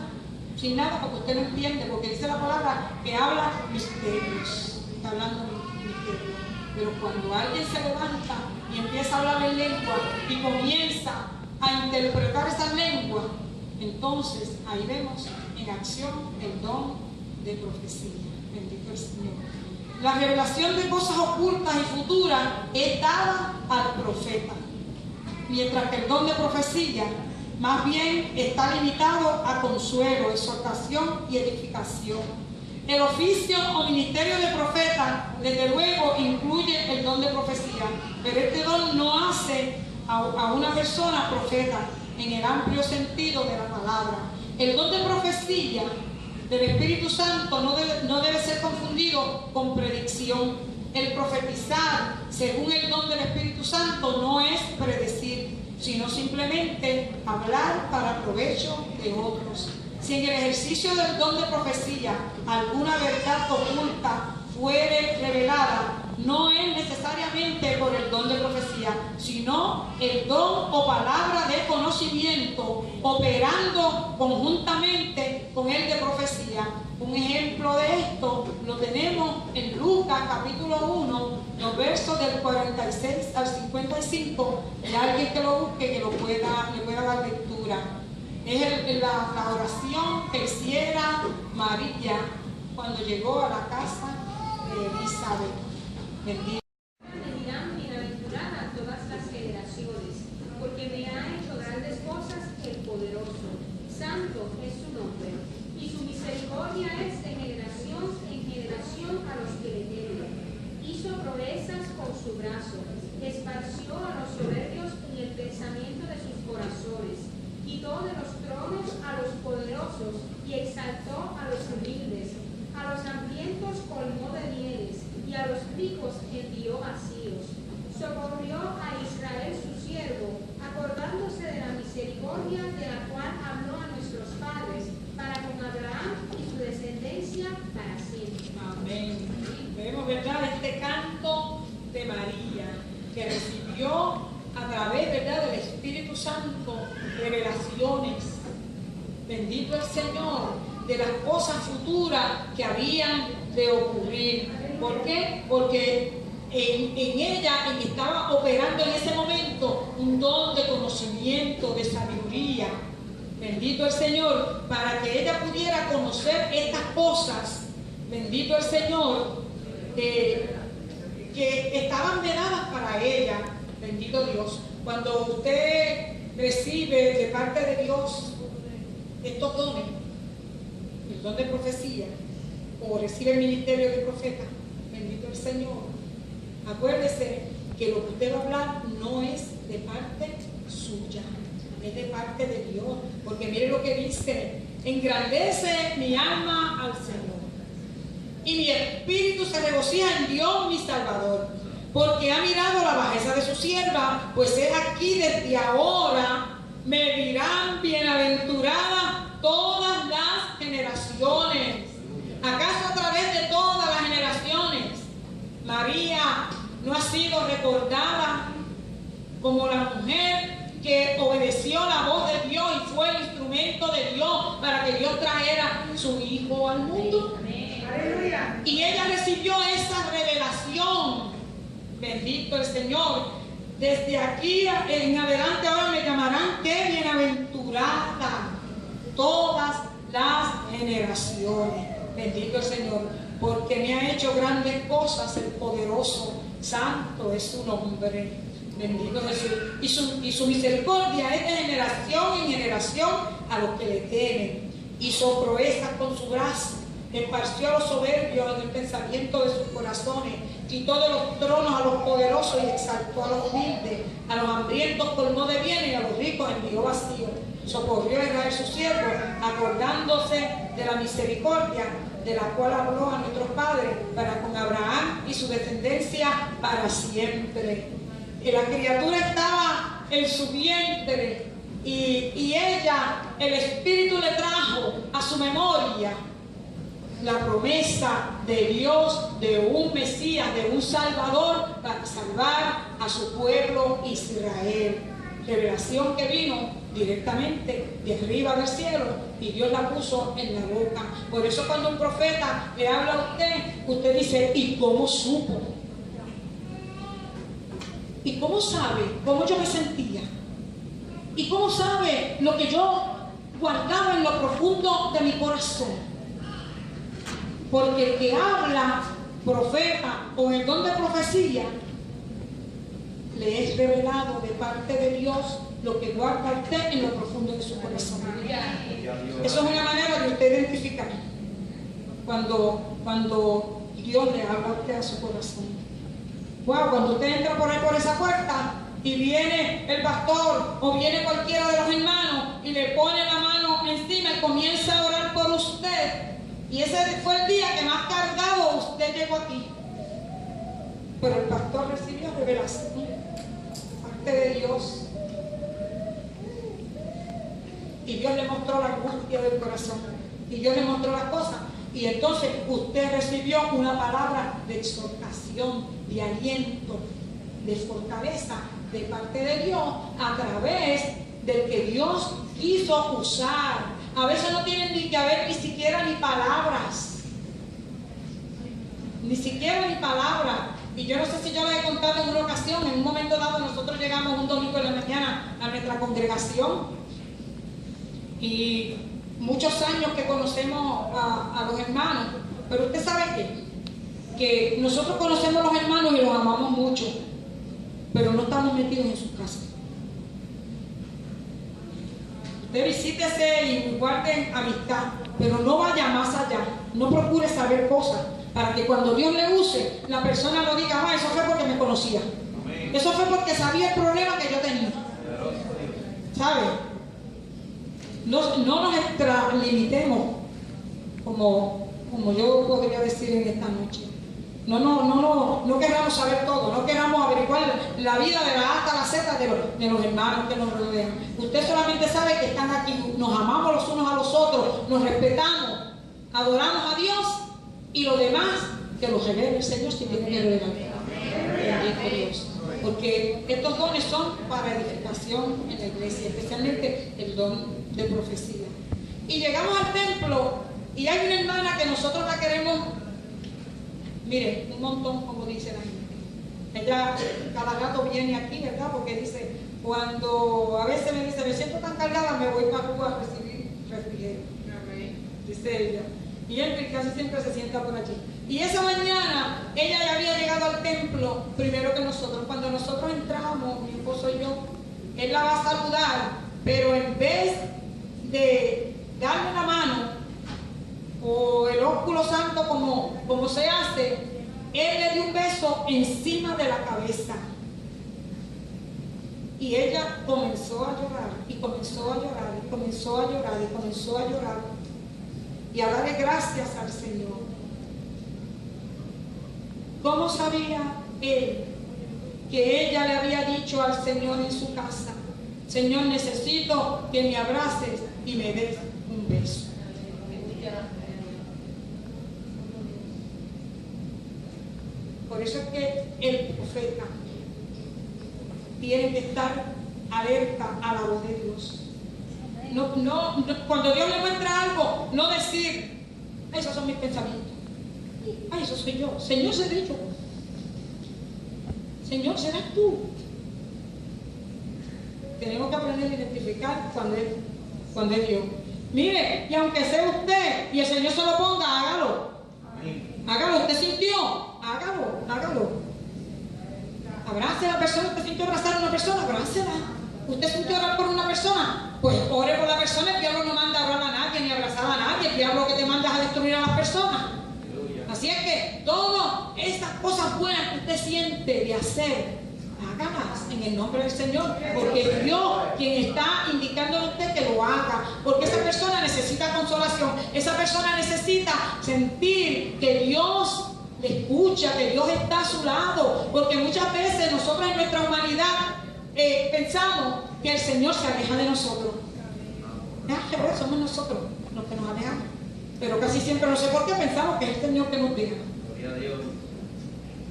sin nada porque usted no entiende, porque dice la palabra que habla misterios, está hablando misterios. Pero cuando alguien se levanta y empieza a hablar en lengua y comienza a interpretar esa lengua, entonces ahí vemos en acción el don de profecía. Bendito el Señor. La revelación de cosas ocultas y futuras es dada al profeta, mientras que el don de profecía más bien está limitado a consuelo, exhortación y edificación. El oficio o ministerio de profeta, desde luego, incluye el don de profecía, pero este don no hace a una persona profeta en el amplio sentido de la palabra. El don de profecía del Espíritu Santo no debe ser confundido con predicción. El profetizar, según el don del Espíritu Santo, no es predecir, sino simplemente hablar para provecho de otros. Si en el ejercicio del don de profecía alguna verdad oculta fuere revelada, no es necesariamente por el don de profecía, sino el don o palabra de conocimiento operando conjuntamente con el de profecía. Un ejemplo de esto lo tenemos en Lucas capítulo 1, los versos del 46 al 55, y alguien que lo busque, que le pueda dar lectura. Es la oración que hiciera María cuando llegó a la casa de Elizabeth. Bendito. Me dirán bienaventurada todas las generaciones, porque me ha hecho grandes cosas el poderoso. Santo es su nombre, y su misericordia es de generación en generación a los que le temen. Hizo proezas con su brazo, esparció a los soberbios en el pensamiento de sus corazones. Quitó de los tronos a los poderosos y exaltó a los humildes. A los hambrientos colmó de bienes y a los ricos envió vacíos. Socorrió a Israel su siervo, acordándose de la misericordia de la cual habló a nuestros padres, para con Abraham y su descendencia para siempre. Amén. Vemos, ¿verdad?, este canto de María, que recibió a través, ¿verdad?, del Espíritu Santo revelaciones. Bendito el Señor, de las cosas futuras que habían de ocurrir. ¿Por qué? Porque en ella estaba operando en ese momento un don de conocimiento, de sabiduría. Bendito el Señor, para que ella pudiera conocer estas cosas. Bendito el Señor, que estaban vedadas para ella. Bendito Dios. Cuando usted recibe de parte de Dios estos dones, el don de profecía, o recibe el ministerio de profeta, bendito el Señor, acuérdese que lo que usted va a hablar no es de parte suya, es de parte de Dios. Porque mire lo que dice: engrandece mi alma al Señor, y mi espíritu se regocija en Dios mi Salvador, porque ha mirado la bajeza de su sierva. Pues he aquí, desde ahora me dirán bienaventurada todas las generaciones. ¿Acaso a través de todas las generaciones María sido recordada como la mujer que obedeció la voz de Dios y fue el instrumento de Dios para que Dios trajera su hijo al mundo. Y ella recibió esa revelación. Bendito el Señor. Desde aquí en adelante ahora me llamarán que bienaventurada todas las generaciones. Bendito el Señor, porque me ha hecho grandes cosas el poderoso. Santo es su nombre. Bendito Jesús. Y su misericordia es de generación en generación a los que le temen. Hizo proezas con su brazo. Esparció a los soberbios en el pensamiento de sus corazones. Quitó de los tronos a los poderosos y exaltó a los humildes. A los hambrientos colmó de bienes y a los ricos envió vacío. Socorrió a Israel su siervo, acordándose de la misericordia de la cual habló a nuestros padres, para con Abraham y su descendencia para siempre. Y la criatura estaba en su vientre y ella, el Espíritu le trajo a su memoria la promesa de Dios de un Mesías, de un Salvador para salvar a su pueblo Israel. Revelación que vino directamente de arriba del cielo y Dios la puso en la boca. Por eso cuando un profeta le habla a usted, usted dice, ¿y cómo supo? ¿Y cómo sabe cómo yo me sentía? ¿Y cómo sabe lo que yo guardaba en lo profundo de mi corazón? Porque el que habla, profeta o el don de profecía, le es revelado de parte de Dios lo que guarda usted en lo profundo de su corazón. Eso es una manera de usted identificar cuando Dios le habla a usted a su corazón. Wow, cuando usted entra por ahí por esa puerta y viene el pastor o viene cualquiera de los hermanos y le pone la mano encima y comienza a orar por usted, y ese fue el día que más cargado usted llegó aquí, pero el pastor recibió revelación parte de Dios y Dios le mostró la angustia del corazón y Dios le mostró las cosas, y entonces usted recibió una palabra de exhortación, de aliento, de fortaleza de parte de Dios a través del que Dios quiso usar. A veces no tienen ni que haber ni siquiera ni palabras, ni siquiera ni palabras. Y yo no sé si yo les he contado en una ocasión, en un momento dado nosotros llegamos un domingo en la mañana a nuestra congregación y muchos años que conocemos a los hermanos, pero usted sabe que nosotros conocemos a los hermanos y los amamos mucho, pero no estamos metidos en sus casas. Usted visítese y guarden amistad, pero no vaya más allá, no procure saber cosas, para que cuando Dios le use, la persona lo diga, eso fue porque me conocía. Amén. Eso fue porque sabía el problema que yo tenía. ¿Sabe? No nos extralimitemos, como yo podría decir en esta noche. No queramos saber todo, no queramos averiguar la vida de la A hasta la Z de los hermanos que nos rodean. Usted solamente sabe que están aquí, nos amamos los unos a los otros, nos respetamos, adoramos a Dios, y lo demás que lo revele el Señor si tiene que revelar. Bendito Dios. Porque estos dones son para edificación en la iglesia, especialmente el don de profecía. Y llegamos al templo y hay una hermana que nosotros la queremos, mire, un montón, como dice la gente. Ella cada rato viene aquí, ¿verdad? Porque dice, cuando a veces me dice, me siento tan cargada, me voy para Cuba a recibir refrigerio. Dice ella. Y él casi siempre se sienta por allí. Y esa mañana ella ya había llegado al templo primero que nosotros. Cuando nosotros entramos, mi esposo y yo, él la va a saludar, pero en vez de darle la mano o el ósculo santo como se hace, él le dio un beso encima de la cabeza. Y ella comenzó a llorar, y comenzó a llorar, y comenzó a llorar, y comenzó a llorar. Y a darle gracias al Señor. ¿Cómo sabía él que ella le había dicho al Señor en su casa, Señor, necesito que me abraces y me des un beso? Por eso es que el profeta tiene que estar alerta a la voz de Dios. No, cuando Dios le muestra algo, no decir, esos son mis pensamientos. Ay, eso soy yo. Señor, seré yo. Señor, serás tú. Tenemos que aprender a identificar cuando es Dios. Mire, y aunque sea usted y el Señor se lo ponga, hágalo. Hágalo. Usted sintió, hágalo. Abrace a la persona. Usted sintió abrazar a una persona, abrácela. Usted sintió orar por una persona, pues ore por la persona. El diablo no manda a orar a nadie ni a abrazar a nadie. El diablo que te manda es a destruir a las personas. Así es que todas esas cosas buenas que usted siente de hacer, hágalas en el nombre del Señor, porque es Dios quien está indicándole a usted que lo haga, porque esa persona necesita consolación, esa persona necesita sentir que Dios le escucha, que Dios está a su lado, porque muchas veces nosotros en nuestra humanidad pensamos que el Señor se aleja de nosotros. Somos nosotros los que nos alejamos. Pero casi siempre, no sé por qué, pensamos que es el Señor que nos deja.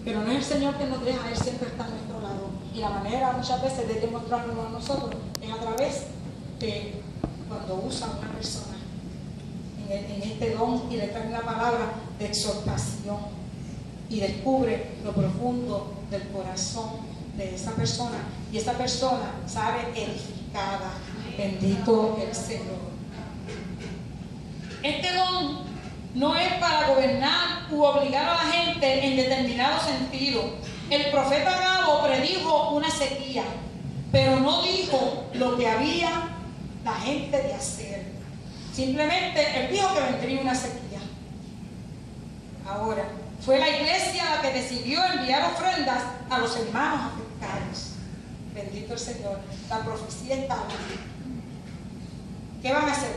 Pero no es el Señor que nos deja, Él siempre está a nuestro lado. Y la manera muchas veces de demostrarlo a nosotros es a través de cuando usa a una persona en este don y le trae una palabra de exhortación y descubre lo profundo del corazón de esa persona. Y esa persona sale edificada. Bendito el Señor. Este don no es para gobernar u obligar a la gente en determinado sentido. El profeta Gabo predijo una sequía, pero no dijo lo que había la gente de hacer. Simplemente él dijo que vendría una sequía. Ahora, fue la iglesia la que decidió enviar ofrendas a los hermanos afectados. Bendito el Señor. La profecía está aquí. ¿Qué van a hacer?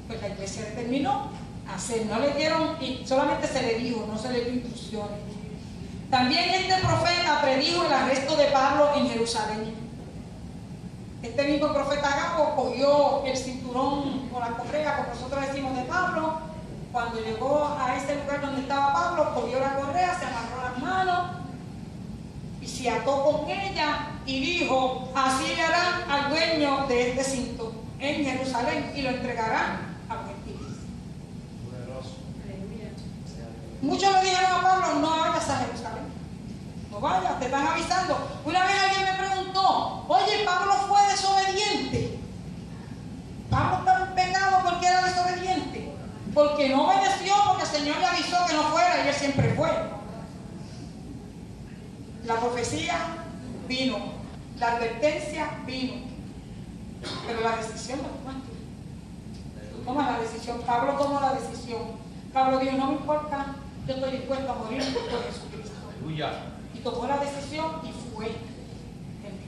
Pues la iglesia determinó hacer, no le dieron, y solamente se le dijo, no se le dio instrucciones. También este profeta predijo el arresto de Pablo en Jerusalén. Este mismo profeta Gabo cogió el cinturón o la correa, como nosotros decimos, de Pablo. Cuando llegó a ese lugar donde estaba Pablo, cogió la correa, se amarró las manos y se ató con ella y dijo, así le harán al dueño de este cinto en Jerusalén y lo entregarán a los gentiles. Muchos le dijeron a Pablo, no vayas a Jerusalén, no vayas, te están avisando. Una vez alguien me preguntó, oye, Pablo fue desobediente. Pablo estaba en pecado porque era desobediente, porque no obedeció, porque el Señor le avisó que no fuera y él siempre fue. La profecía vino, la advertencia vino, pero la decisión no fue. Toma la decisión. Pablo tomó la decisión. Pablo dijo, no me importa, yo estoy dispuesto a morir por Jesucristo. Aleluya. Y tomó la decisión y fue.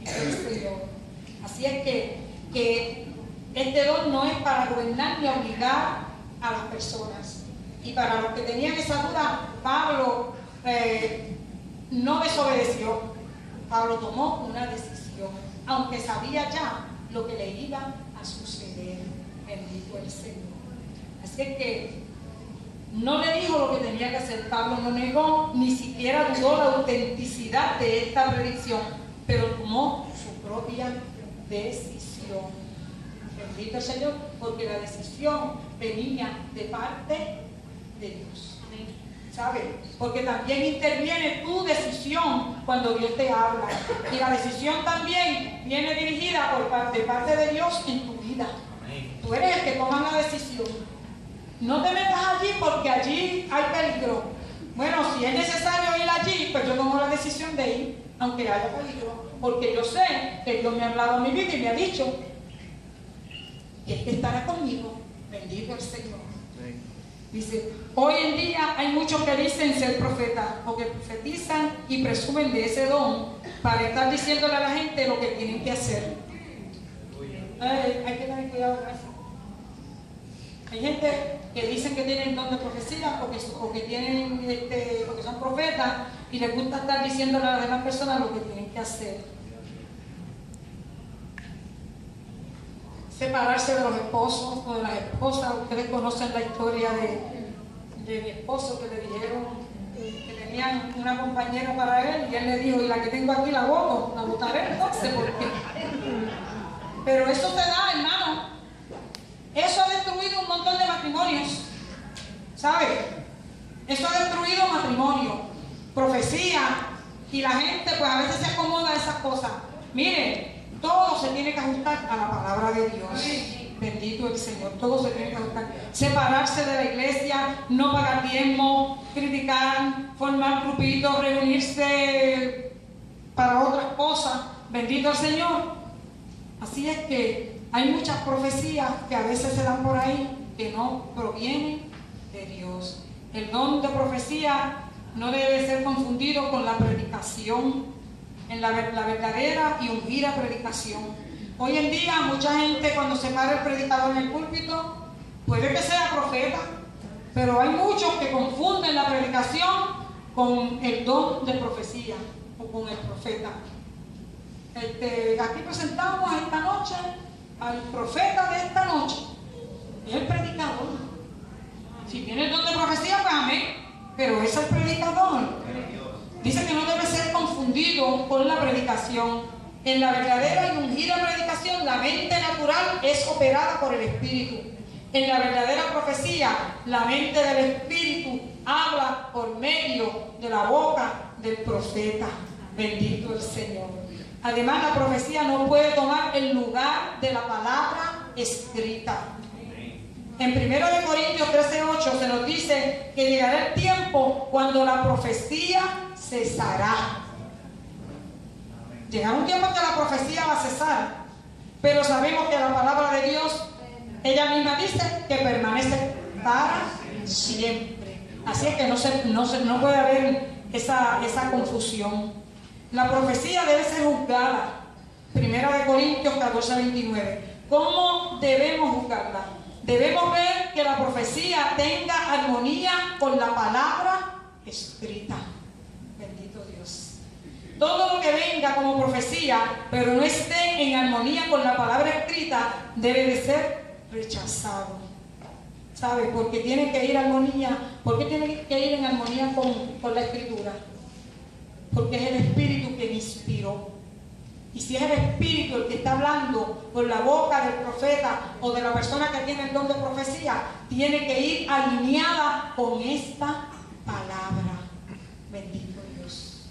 El Señor. Así es que este don no es para gobernar ni obligar a las personas. Y para los que tenían esa duda, Pablo no desobedeció. Pablo tomó una decisión, aunque sabía ya lo que le iba a suceder. Bendito el Señor. Así es que no le dijo lo que tenía que hacer. Pablo no negó, ni siquiera dudó la autenticidad de esta predicción, pero tomó su propia decisión. Bendito el Señor, porque la decisión venía de parte de Dios. ¿Sabes? Porque también interviene tu decisión cuando Dios te habla. Y la decisión también viene dirigida de parte de Dios en tu vida. Tú eres el que toma la decisión. No te metas allí porque allí hay peligro. Bueno, si es necesario ir allí, pues yo tomo la decisión de ir, aunque haya peligro. Porque yo sé que Dios me ha hablado a mi vida y me ha dicho que Él estará conmigo. Bendito el Señor. Dice, hoy en día hay muchos que dicen ser profetas o que profetizan y presumen de ese don para estar diciéndole a la gente lo que tienen que hacer. Hay que tener cuidado con eso. Hay gente que dicen que tienen don de profecía o que tienen, porque son profetas y les gusta estar diciéndole a las demás personas lo que tienen que hacer. Separarse de los esposos o de las esposas. Ustedes conocen la historia de mi esposo, que le dijeron que tenían una compañera para él, y él le dijo, y la que tengo aquí la voto, la votaré entonces, porque... Pero eso se da, hermano. Eso ha destruido un montón de matrimonios, ¿sabes? Eso ha destruido matrimonio, profecía, y la gente pues a veces se acomoda a esas cosas. Miren, todo se tiene que ajustar a la palabra de Dios. Bendito el Señor, todo se tiene que ajustar. Separarse de la iglesia, no pagar diezmo, criticar, formar grupitos, reunirse para otras cosas. Bendito el Señor. Así es que hay muchas profecías que a veces se dan por ahí que no provienen de Dios. El don de profecía no debe ser confundido con la predicación, en la verdadera y ungida predicación. Hoy en día mucha gente, cuando se para el predicador en el púlpito, puede que sea profeta, pero hay muchos que confunden la predicación con el don de profecía o con el profeta. Aquí presentamos esta noche al profeta de esta noche, es el predicador. Si tiene el don de profecía, pues amén, pero es el predicador. Dice que no debe ser confundido con la predicación. En la verdadera y ungida predicación, la mente natural es operada por el Espíritu. En la verdadera profecía, la mente del Espíritu habla por medio de la boca del profeta. Bendito el Señor. Además, la profecía no puede tomar el lugar de la palabra escrita. En 1 Corintios 13:8 se nos dice que llegará el tiempo cuando la profecía cesará. Llegará un tiempo en que la profecía va a cesar, pero sabemos que la palabra de Dios, ella misma dice que permanece para siempre. Así es que no puede haber esa confusión. La profecía debe ser juzgada. 1 Corintios 14:29. ¿Cómo debemos juzgarla? Debemos ver que la profecía tenga armonía con la palabra escrita. Bendito Dios. Todo lo que venga como profecía, pero no esté en armonía con la palabra escrita, debe de ser rechazado. ¿Sabe? Porque tiene que ir en armonía. ¿Por qué tiene que ir en armonía con la escritura? Porque es el Espíritu que inspiró. Y si es el Espíritu el que está hablando por la boca del profeta o de la persona que tiene el don de profecía, tiene que ir alineada con esta palabra. Bendito Dios.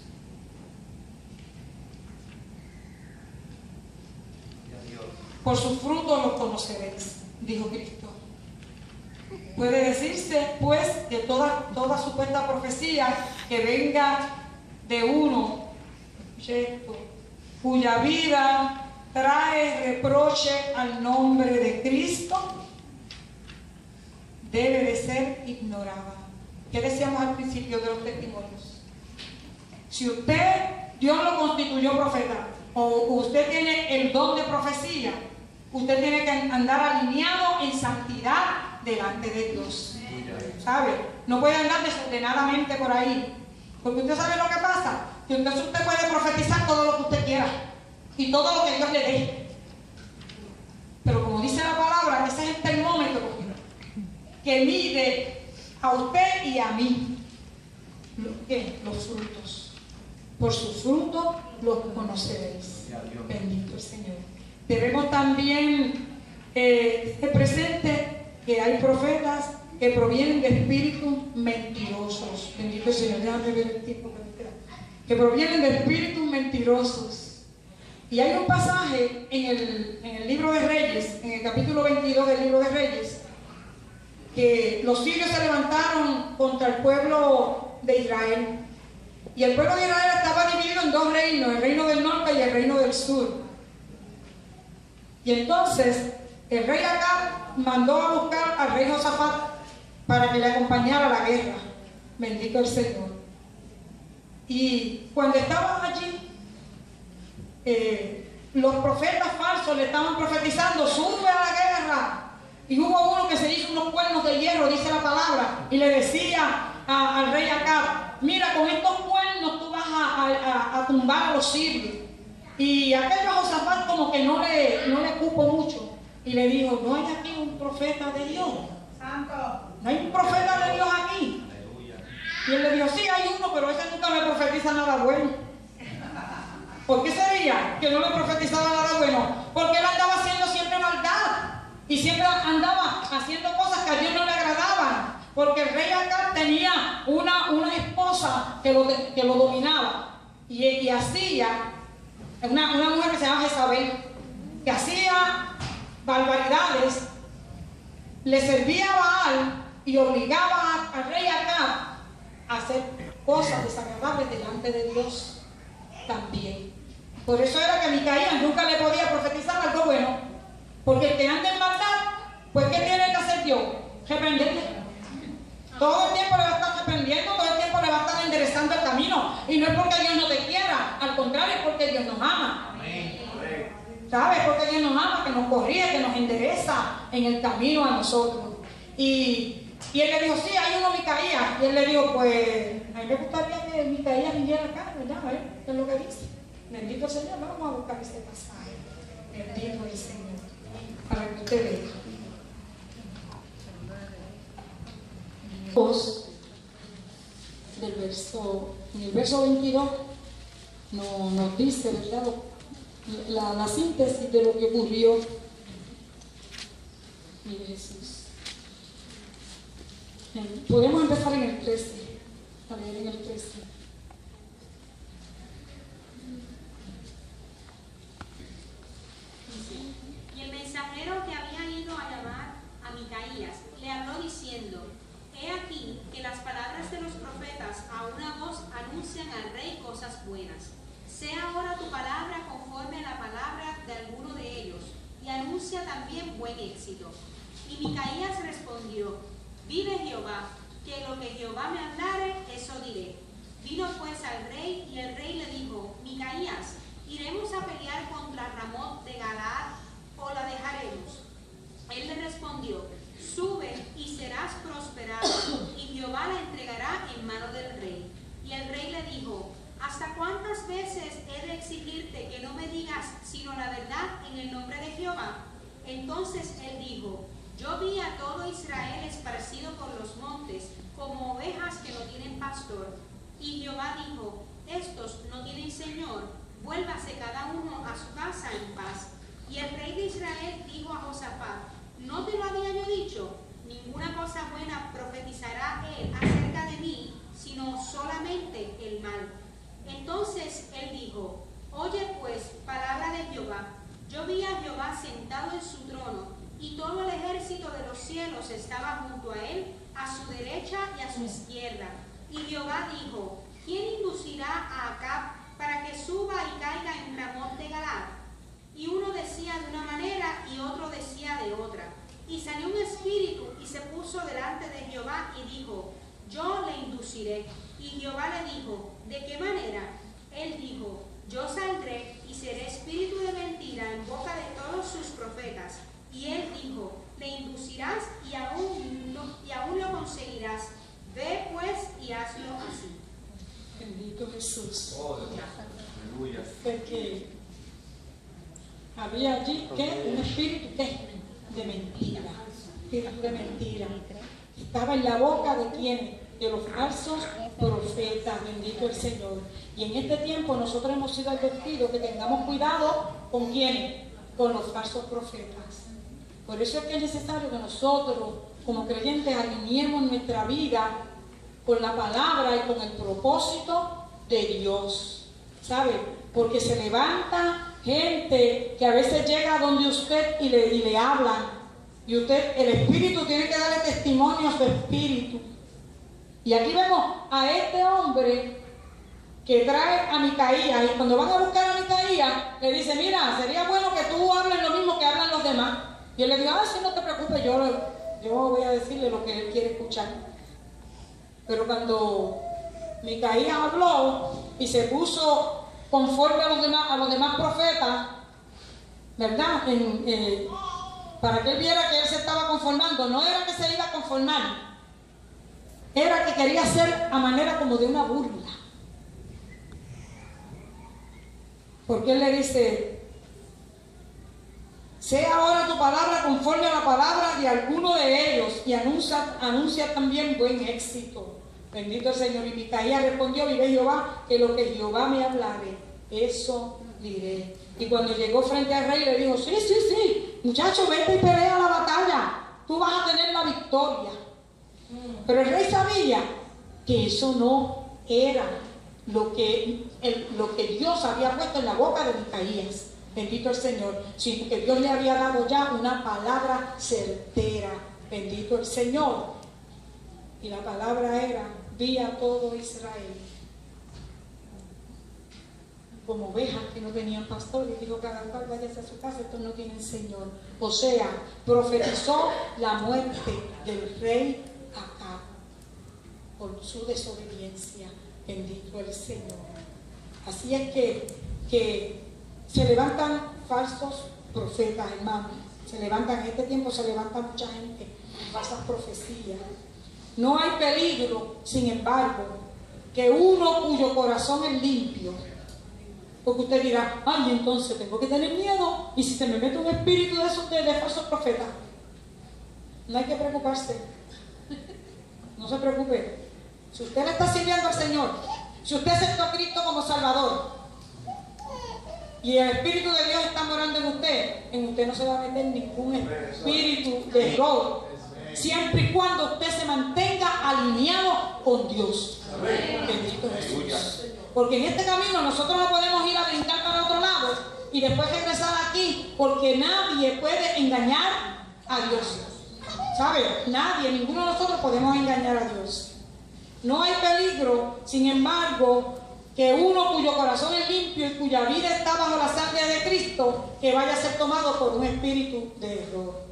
Por sus frutos los conoceréis, dijo Cristo. Puede decirse, pues, que toda supuesta profecía que venga de uno, cuya vida trae reproche al nombre de Cristo, debe de ser ignorada. ¿Qué decíamos al principio de los testimonios? Si Dios lo constituyó profeta, o usted tiene el don de profecía, usted tiene que andar alineado en santidad delante de Dios. ¿Sabe? No puede andar desordenadamente por ahí. Porque usted sabe lo que pasa, que usted puede profetizar todo lo que usted quiera y todo lo que Dios le dé. Pero como dice la palabra, que ese es el termómetro que mide a usted y a mí. Los frutos. Por sus frutos los conoceréis. Bendito el Señor. Debemos también ser presente que hay profetas que provienen de espíritus mentirosos. Bendito el Señor, déjame ver el tiempo que me queda. Que provienen de espíritus mentirosos. Y hay un pasaje en el libro de Reyes, en el capítulo 22 del libro de Reyes, que los sirios se levantaron contra el pueblo de Israel. Y el pueblo de Israel estaba dividido en dos reinos, el reino del norte y el reino del sur. Y entonces el rey Acab mandó a buscar al rey Josafat para que le acompañara a la guerra. Bendito el Señor. Y cuando estaban allí, los profetas falsos le estaban profetizando: sube a la guerra. Y hubo uno que se hizo unos cuernos de hierro, dice la palabra, y le decía al rey Acab: mira, con estos cuernos tú vas a tumbar a los sirios. Y aquello a Josafat como que no le cupo mucho. Y le dijo: no hay aquí un profeta de Dios. Santo. No hay un profeta de Dios aquí. Y él le dijo, sí, hay uno, pero ese nunca me profetiza nada bueno. ¿Por qué sería que no le profetizaba nada bueno? Porque él andaba haciendo siempre maldad. Y siempre andaba haciendo cosas que a Dios no le agradaban. Porque el rey Acab tenía una esposa que lo dominaba. Y hacía, una mujer que se llama Jezabel, que hacía barbaridades, le servía a Baal y obligaba al rey Acab a hacer cosas desagradables delante de Dios también. Por eso era que Micaías nunca le podía profetizar algo bueno, porque el que anda en maldad, pues ¿qué tiene que hacer Dios? Reprenderle. Todo el tiempo le va a estar reprendiendo, todo el tiempo le va a estar enderezando el camino. Y no es porque Dios no te quiera, al contrario, es porque Dios nos ama. ¿Sabes? Porque Dios nos ama, que nos corrige, que nos endereza en el camino a nosotros. Y él le dijo, sí, hay uno Micaías. Y él le dijo, pues, a mí me gustaría que Micaías viniera acá, ¿verdad? A ver, ¿qué es lo que dice? Bendito el Señor, vamos a buscar este pasaje. Bendito el Señor, para que usted vea. En el verso 22 nos dice, ¿verdad?, la síntesis de lo que ocurrió. Mire Jesús. Podemos empezar en el 13, a leer en el 13. Y el mensajero que había ido a llamar a Micaías le habló diciendo: He aquí que las palabras de los profetas a una voz anuncian al rey cosas buenas. Sea ahora tu palabra conforme a la palabra de alguno de ellos, y anuncia también buen éxito. Y Micaías respondió: Vive Jehová, que lo que Jehová me hablare, eso diré. Vino pues al rey, y el rey le dijo: Micaías, ¿iremos a pelear contra Ramot de Galaad, o la dejaremos? Él le respondió: Sube y serás prosperado, y Jehová la entregará en mano del rey. Y el rey le dijo: ¿Hasta cuántas veces he de exigirte que no me digas sino la verdad en el nombre de Jehová? Entonces él dijo: Yo vi a todo Israel esparcido por los montes, como ovejas que no tienen pastor. Y Jehová dijo: Estos no tienen señor, vuélvase cada uno a su casa en paz. Y el rey de Israel dijo a Josafat: ¿No te lo había yo dicho? Ninguna cosa buena profetizará él acerca de mí, sino solamente el mal. Entonces él dijo: Oye pues, palabra de Jehová. Yo vi a Jehová sentado en su trono, y todo el ejército de los cielos estaba junto a él, a su derecha y a su izquierda. Y Jehová dijo: ¿Quién inducirá a Acab para que suba y caiga en Ramot de Galaad? Y uno decía de una manera y otro decía de otra. Y salió un espíritu y se puso delante de Jehová y dijo: Yo le induciré. Y Jehová le dijo: ¿De qué manera? Él dijo: Yo saldré y seré espíritu de mentira en boca de todos sus profetas. Y él dijo: Le inducirás y aún lo conseguirás. Ve pues y hazlo así. Bendito Jesús. Oh, aleluya. Porque había allí un espíritu de mentira. Espíritu de mentira. Estaba en la boca de quienes, de los falsos profetas. Bendito el Señor. Y en este tiempo nosotros hemos sido advertidos que tengamos cuidado con quienes, con los falsos profetas. Por eso es que es necesario que nosotros, como creyentes, alineemos nuestra vida con la palabra y con el propósito de Dios. ¿Sabe? Porque se levanta gente que a veces llega a donde usted y le hablan. Y usted, el Espíritu, tiene que darle testimonio a su espíritu. Y aquí vemos a este hombre que trae a Micaías. Y cuando van a buscar a Micaías, le dice: mira, sería bueno que tú hables lo mismo que hablan los demás. Y él le dijo: sí, no te preocupes, yo voy a decirle lo que él quiere escuchar. Pero cuando Micaías habló y se puso conforme a los demás profetas, ¿verdad? Para que él viera que él se estaba conformando. No era que se iba a conformar, era que quería hacer a manera como de una burla. Porque él le dice: sea ahora tu palabra conforme a la palabra de alguno de ellos, y anuncia también buen éxito. Bendito el Señor. Y Micaías respondió: vive Jehová, que lo que Jehová me hablare, eso diré. Y cuando llegó frente al rey, le dijo: sí, muchacho, vete y pelea la batalla, tú vas a tener la victoria. Pero el rey sabía que eso no era lo que Dios había puesto en la boca de Micaías. Bendito el Señor, sino que Dios le había dado ya una palabra certera. Bendito el Señor. Y la palabra era: vi a todo Israel como ovejas que no tenían pastor, y dijo: cada cual váyase a su casa, estos no tienen Señor. O sea, profetizó la muerte del rey Acab por su desobediencia. Bendito el Señor. Así es que se levantan falsos profetas, hermanos. Se levantan, en este tiempo se levanta mucha gente con falsas profecías. No hay peligro, sin embargo, que uno cuyo corazón es limpio. Porque usted dirá: ay, entonces tengo que tener miedo, y si se me mete un espíritu de esos de falsos profetas. No hay que preocuparse. No se preocupe. Si usted le está sirviendo al Señor, si usted aceptó a Cristo como Salvador, y el Espíritu de Dios está morando en usted no se va a meter ningún espíritu de error, siempre y cuando usted se mantenga alineado con Dios. Bendito Jesús. Porque en este camino nosotros no podemos ir a brincar para otro lado y después regresar aquí, porque nadie puede engañar a Dios. ¿Sabe? Nadie, ninguno de nosotros podemos engañar a Dios. No hay peligro, sin embargo, que uno cuyo corazón es limpio y cuya vida está bajo la sangre de Cristo, que vaya a ser tomado por un espíritu de error.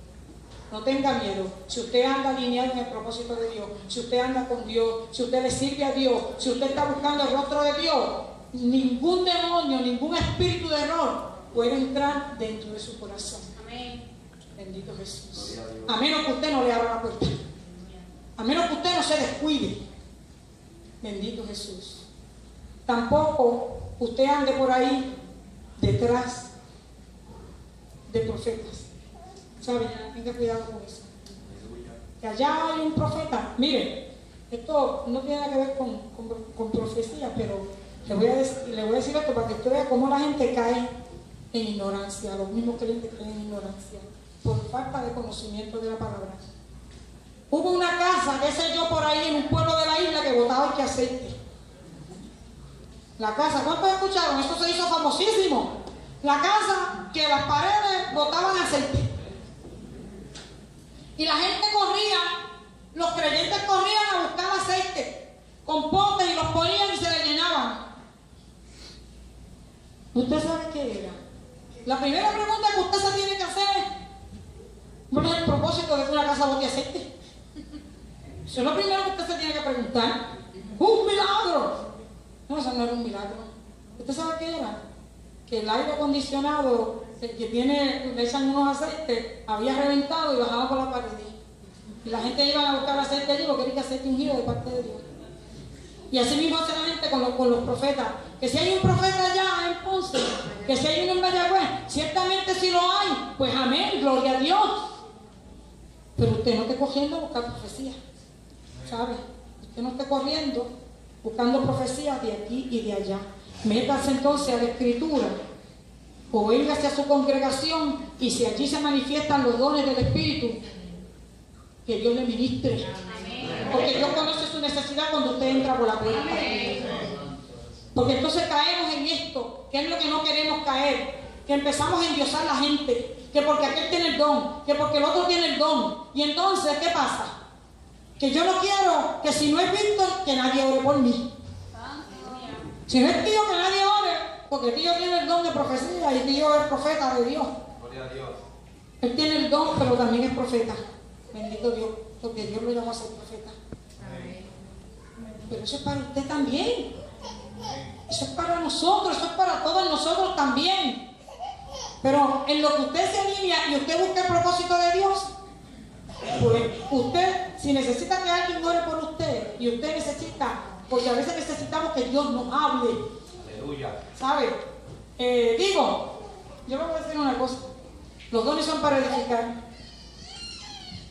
No tenga miedo. Si usted anda alineado en el propósito de Dios, si usted anda con Dios, si usted le sirve a Dios, si usted está buscando el rostro de Dios, ningún demonio, ningún espíritu de error puede entrar dentro de su corazón. Amén. Bendito Jesús. A menos que usted no le abra la puerta. A menos que usted no se descuide. Bendito Jesús. Tampoco usted ande por ahí detrás de profetas. ¿Sabe? Tenga cuidado con eso. Que allá hay un profeta. Mire, esto no tiene nada que ver con profecía, pero le voy a decir esto para que usted vea cómo la gente cae en ignorancia. Los mismos creyentes caen en ignorancia por falta de conocimiento de la palabra. Hubo una casa, qué sé yo, por ahí en un pueblo de la isla que botaba el aceite. La casa, ¿cuántos escucharon? Eso se hizo famosísimo. La casa que las paredes botaban aceite. Y la gente corría, los creyentes corrían a buscar aceite con potes y los ponían y se le llenaban. ¿Usted sabe qué era? La primera pregunta que usted se tiene que hacer es: ¿cuál es el propósito de que una casa bote aceite? Eso es lo primero que usted se tiene que preguntar. ¡Un milagro! No, eso no era un milagro. ¿Usted sabe qué era? Que el aire acondicionado, el que le echan unos aceites, había reventado y bajaba por la pared. Y la gente iba a buscar aceite allí porque quería aceite ungido de parte de Dios. Y así mismo hace la gente con los profetas. Que si hay un profeta allá en Ponce, que si hay uno en Mayagüez, ciertamente si lo hay, pues amén, gloria a Dios. Pero usted no esté corriendo a buscar profecía, ¿sabe? Usted no esté corriendo buscando profecías de aquí y de allá. Métase entonces a la Escritura, o véngase a su congregación, y si allí se manifiestan los dones del Espíritu, que Dios le ministre. Porque Dios conoce su necesidad cuando usted entra por la puerta. Porque entonces caemos en esto, que es lo que no queremos caer, que empezamos a endiosar a la gente, que porque aquel tiene el don, que porque el otro tiene el don. Y entonces, ¿qué pasa? Que yo no quiero que si no es Víctor, que nadie ore por mí. Si no es tío, que nadie ore, porque tío tiene el don de profecía y tío es profeta de Dios. Gloria a Dios. Él tiene el don, pero también es profeta. Bendito Dios, porque Dios lo llamó a ser profeta. Pero eso es para usted también. Eso es para nosotros, eso es para todos nosotros también. Pero en lo que usted se alinea y usted busca el propósito de Dios, pues usted, si necesita que alguien ore por usted, y usted necesita, porque a veces necesitamos que Dios nos hable. Aleluya. ¿Sabe? Yo le voy a decir una cosa. Los dones son para edificar.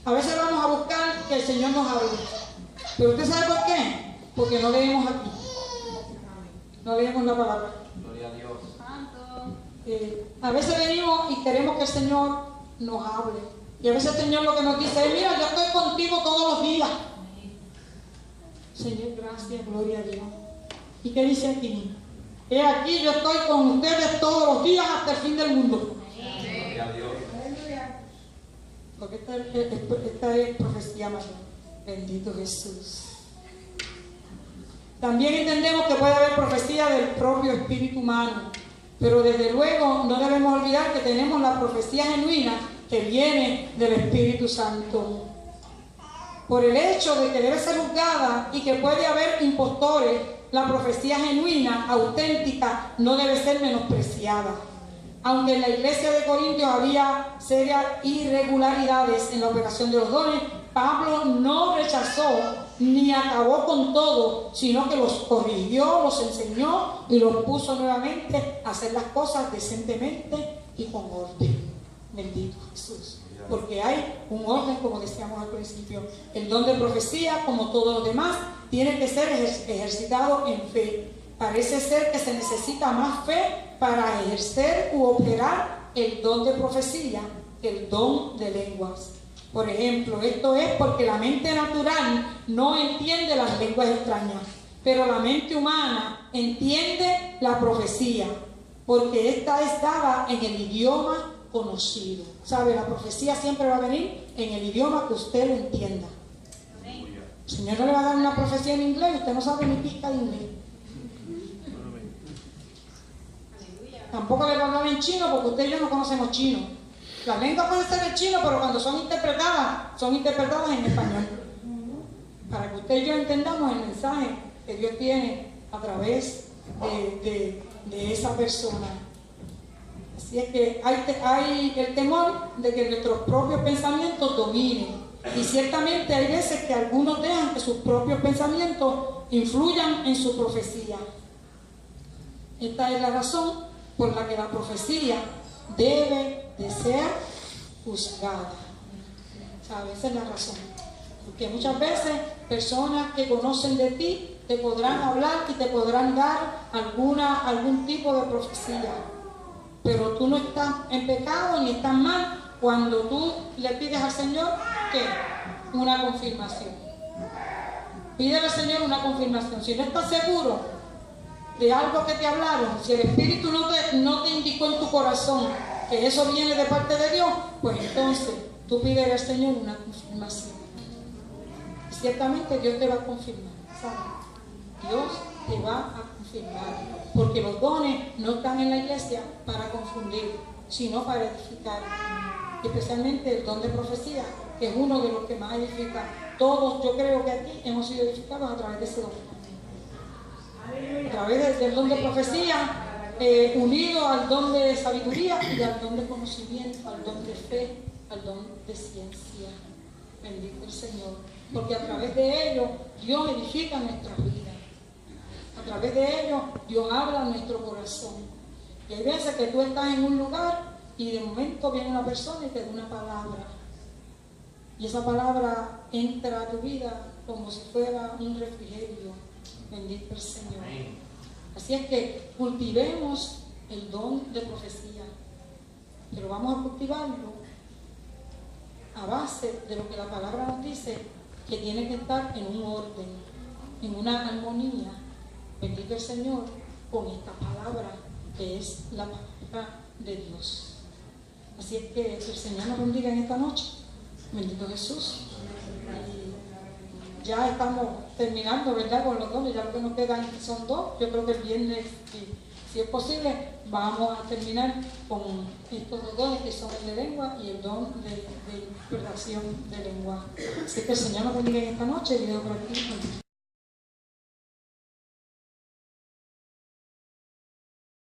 A veces vamos a buscar que el Señor nos hable. Pero usted sabe por qué. porque no leemos aquí, no leemos la palabra. Gloria a Dios. A veces venimos y queremos que el Señor nos hable. Y a veces el Señor lo que nos dice es: mira, yo estoy contigo todos los días. Señor, gracias, gloria a Dios. ¿Y qué dice aquí? He aquí, yo estoy con ustedes todos los días hasta el fin del mundo. Gloria a Dios. Porque esta es profecía mayor. Bendito Jesús. También entendemos que puede haber profecía del propio espíritu humano, pero desde luego no debemos olvidar que tenemos la profecía genuina que viene del Espíritu Santo. Por el hecho de que debe ser juzgada y que puede haber impostores, la profecía genuina, auténtica, no debe ser menospreciada. Aunque en la iglesia de Corintios había serias irregularidades en la operación de los dones, Pablo no rechazó ni acabó con todo, sino que los corrigió, los enseñó y los puso nuevamente a hacer las cosas decentemente y con orden. Bendito Jesús. Porque hay un orden, como decíamos al principio. El don de profecía, como todo lo demás, tiene que ser ejercitado en fe. Parece ser que se necesita más fe para ejercer u operar el don de profecía que el don de lenguas. Por ejemplo, esto es porque la mente natural no entiende las lenguas extrañas, pero la mente humana entiende la profecía, porque esta es dada en el idioma conocido. ¿Sabe? La profecía siempre va a venir en el idioma que usted lo entienda. El Señor no le va a dar una profecía en inglés y usted no sabe ni pizca de inglés. Tampoco le va a hablar en chino porque usted y yo no conocemos chino. Las lenguas pueden ser en chino, pero cuando son interpretadas en español. Para que usted y yo entendamos el mensaje que Dios tiene a través de esa persona. Así es que hay el temor de que nuestros propios pensamientos dominen. Y ciertamente hay veces que algunos dejan que sus propios pensamientos influyan en su profecía. Esta es la razón por la que la profecía debe de ser juzgada. ¿Sabes? Esa es la razón. Porque muchas veces personas que conocen de ti te podrán hablar y te podrán dar algún tipo de profecía. Pero tú no estás en pecado ni estás mal cuando tú le pides al Señor ¿qué? Una confirmación. Pídele al Señor una confirmación. Si no estás seguro de algo que te hablaron, si el Espíritu no te indicó en tu corazón que eso viene de parte de Dios, pues entonces tú pídele al Señor una confirmación. Ciertamente Dios te va a confirmar, ¿sabes? Dios te va a confirmar, porque los dones no están en la iglesia para confundir, sino para edificar. Especialmente el don de profecía, que es uno de los que más edifica. Todos, yo creo que aquí hemos sido edificados a través de ese don. A través del don de profecía, unido al don de sabiduría y al don de conocimiento, al don de fe, al don de ciencia. Bendito el Señor. Porque a través de ello Dios edifica nuestras vidas. A través de ello Dios habla a nuestro corazón. Y hay veces que tú estás en un lugar y de momento viene una persona y te da una palabra. Y esa palabra entra a tu vida como si fuera un refrigerio. Bendito el Señor. Así es que cultivemos el don de profecía. Pero vamos a cultivarlo a base de lo que la palabra nos dice, que tiene que estar en un orden, en una armonía. Bendito el Señor con esta palabra que es la palabra de Dios. Así es que el Señor nos bendiga en esta noche. Bendito Jesús. Y ya estamos terminando, ¿verdad? Con los dones. Ya lo que nos quedan son dos. Yo creo que el viernes, si es posible, vamos a terminar con estos dos dones que son el de lengua y el don de interpretación de lengua. Así que el Señor nos bendiga en esta noche y Dios por aquí.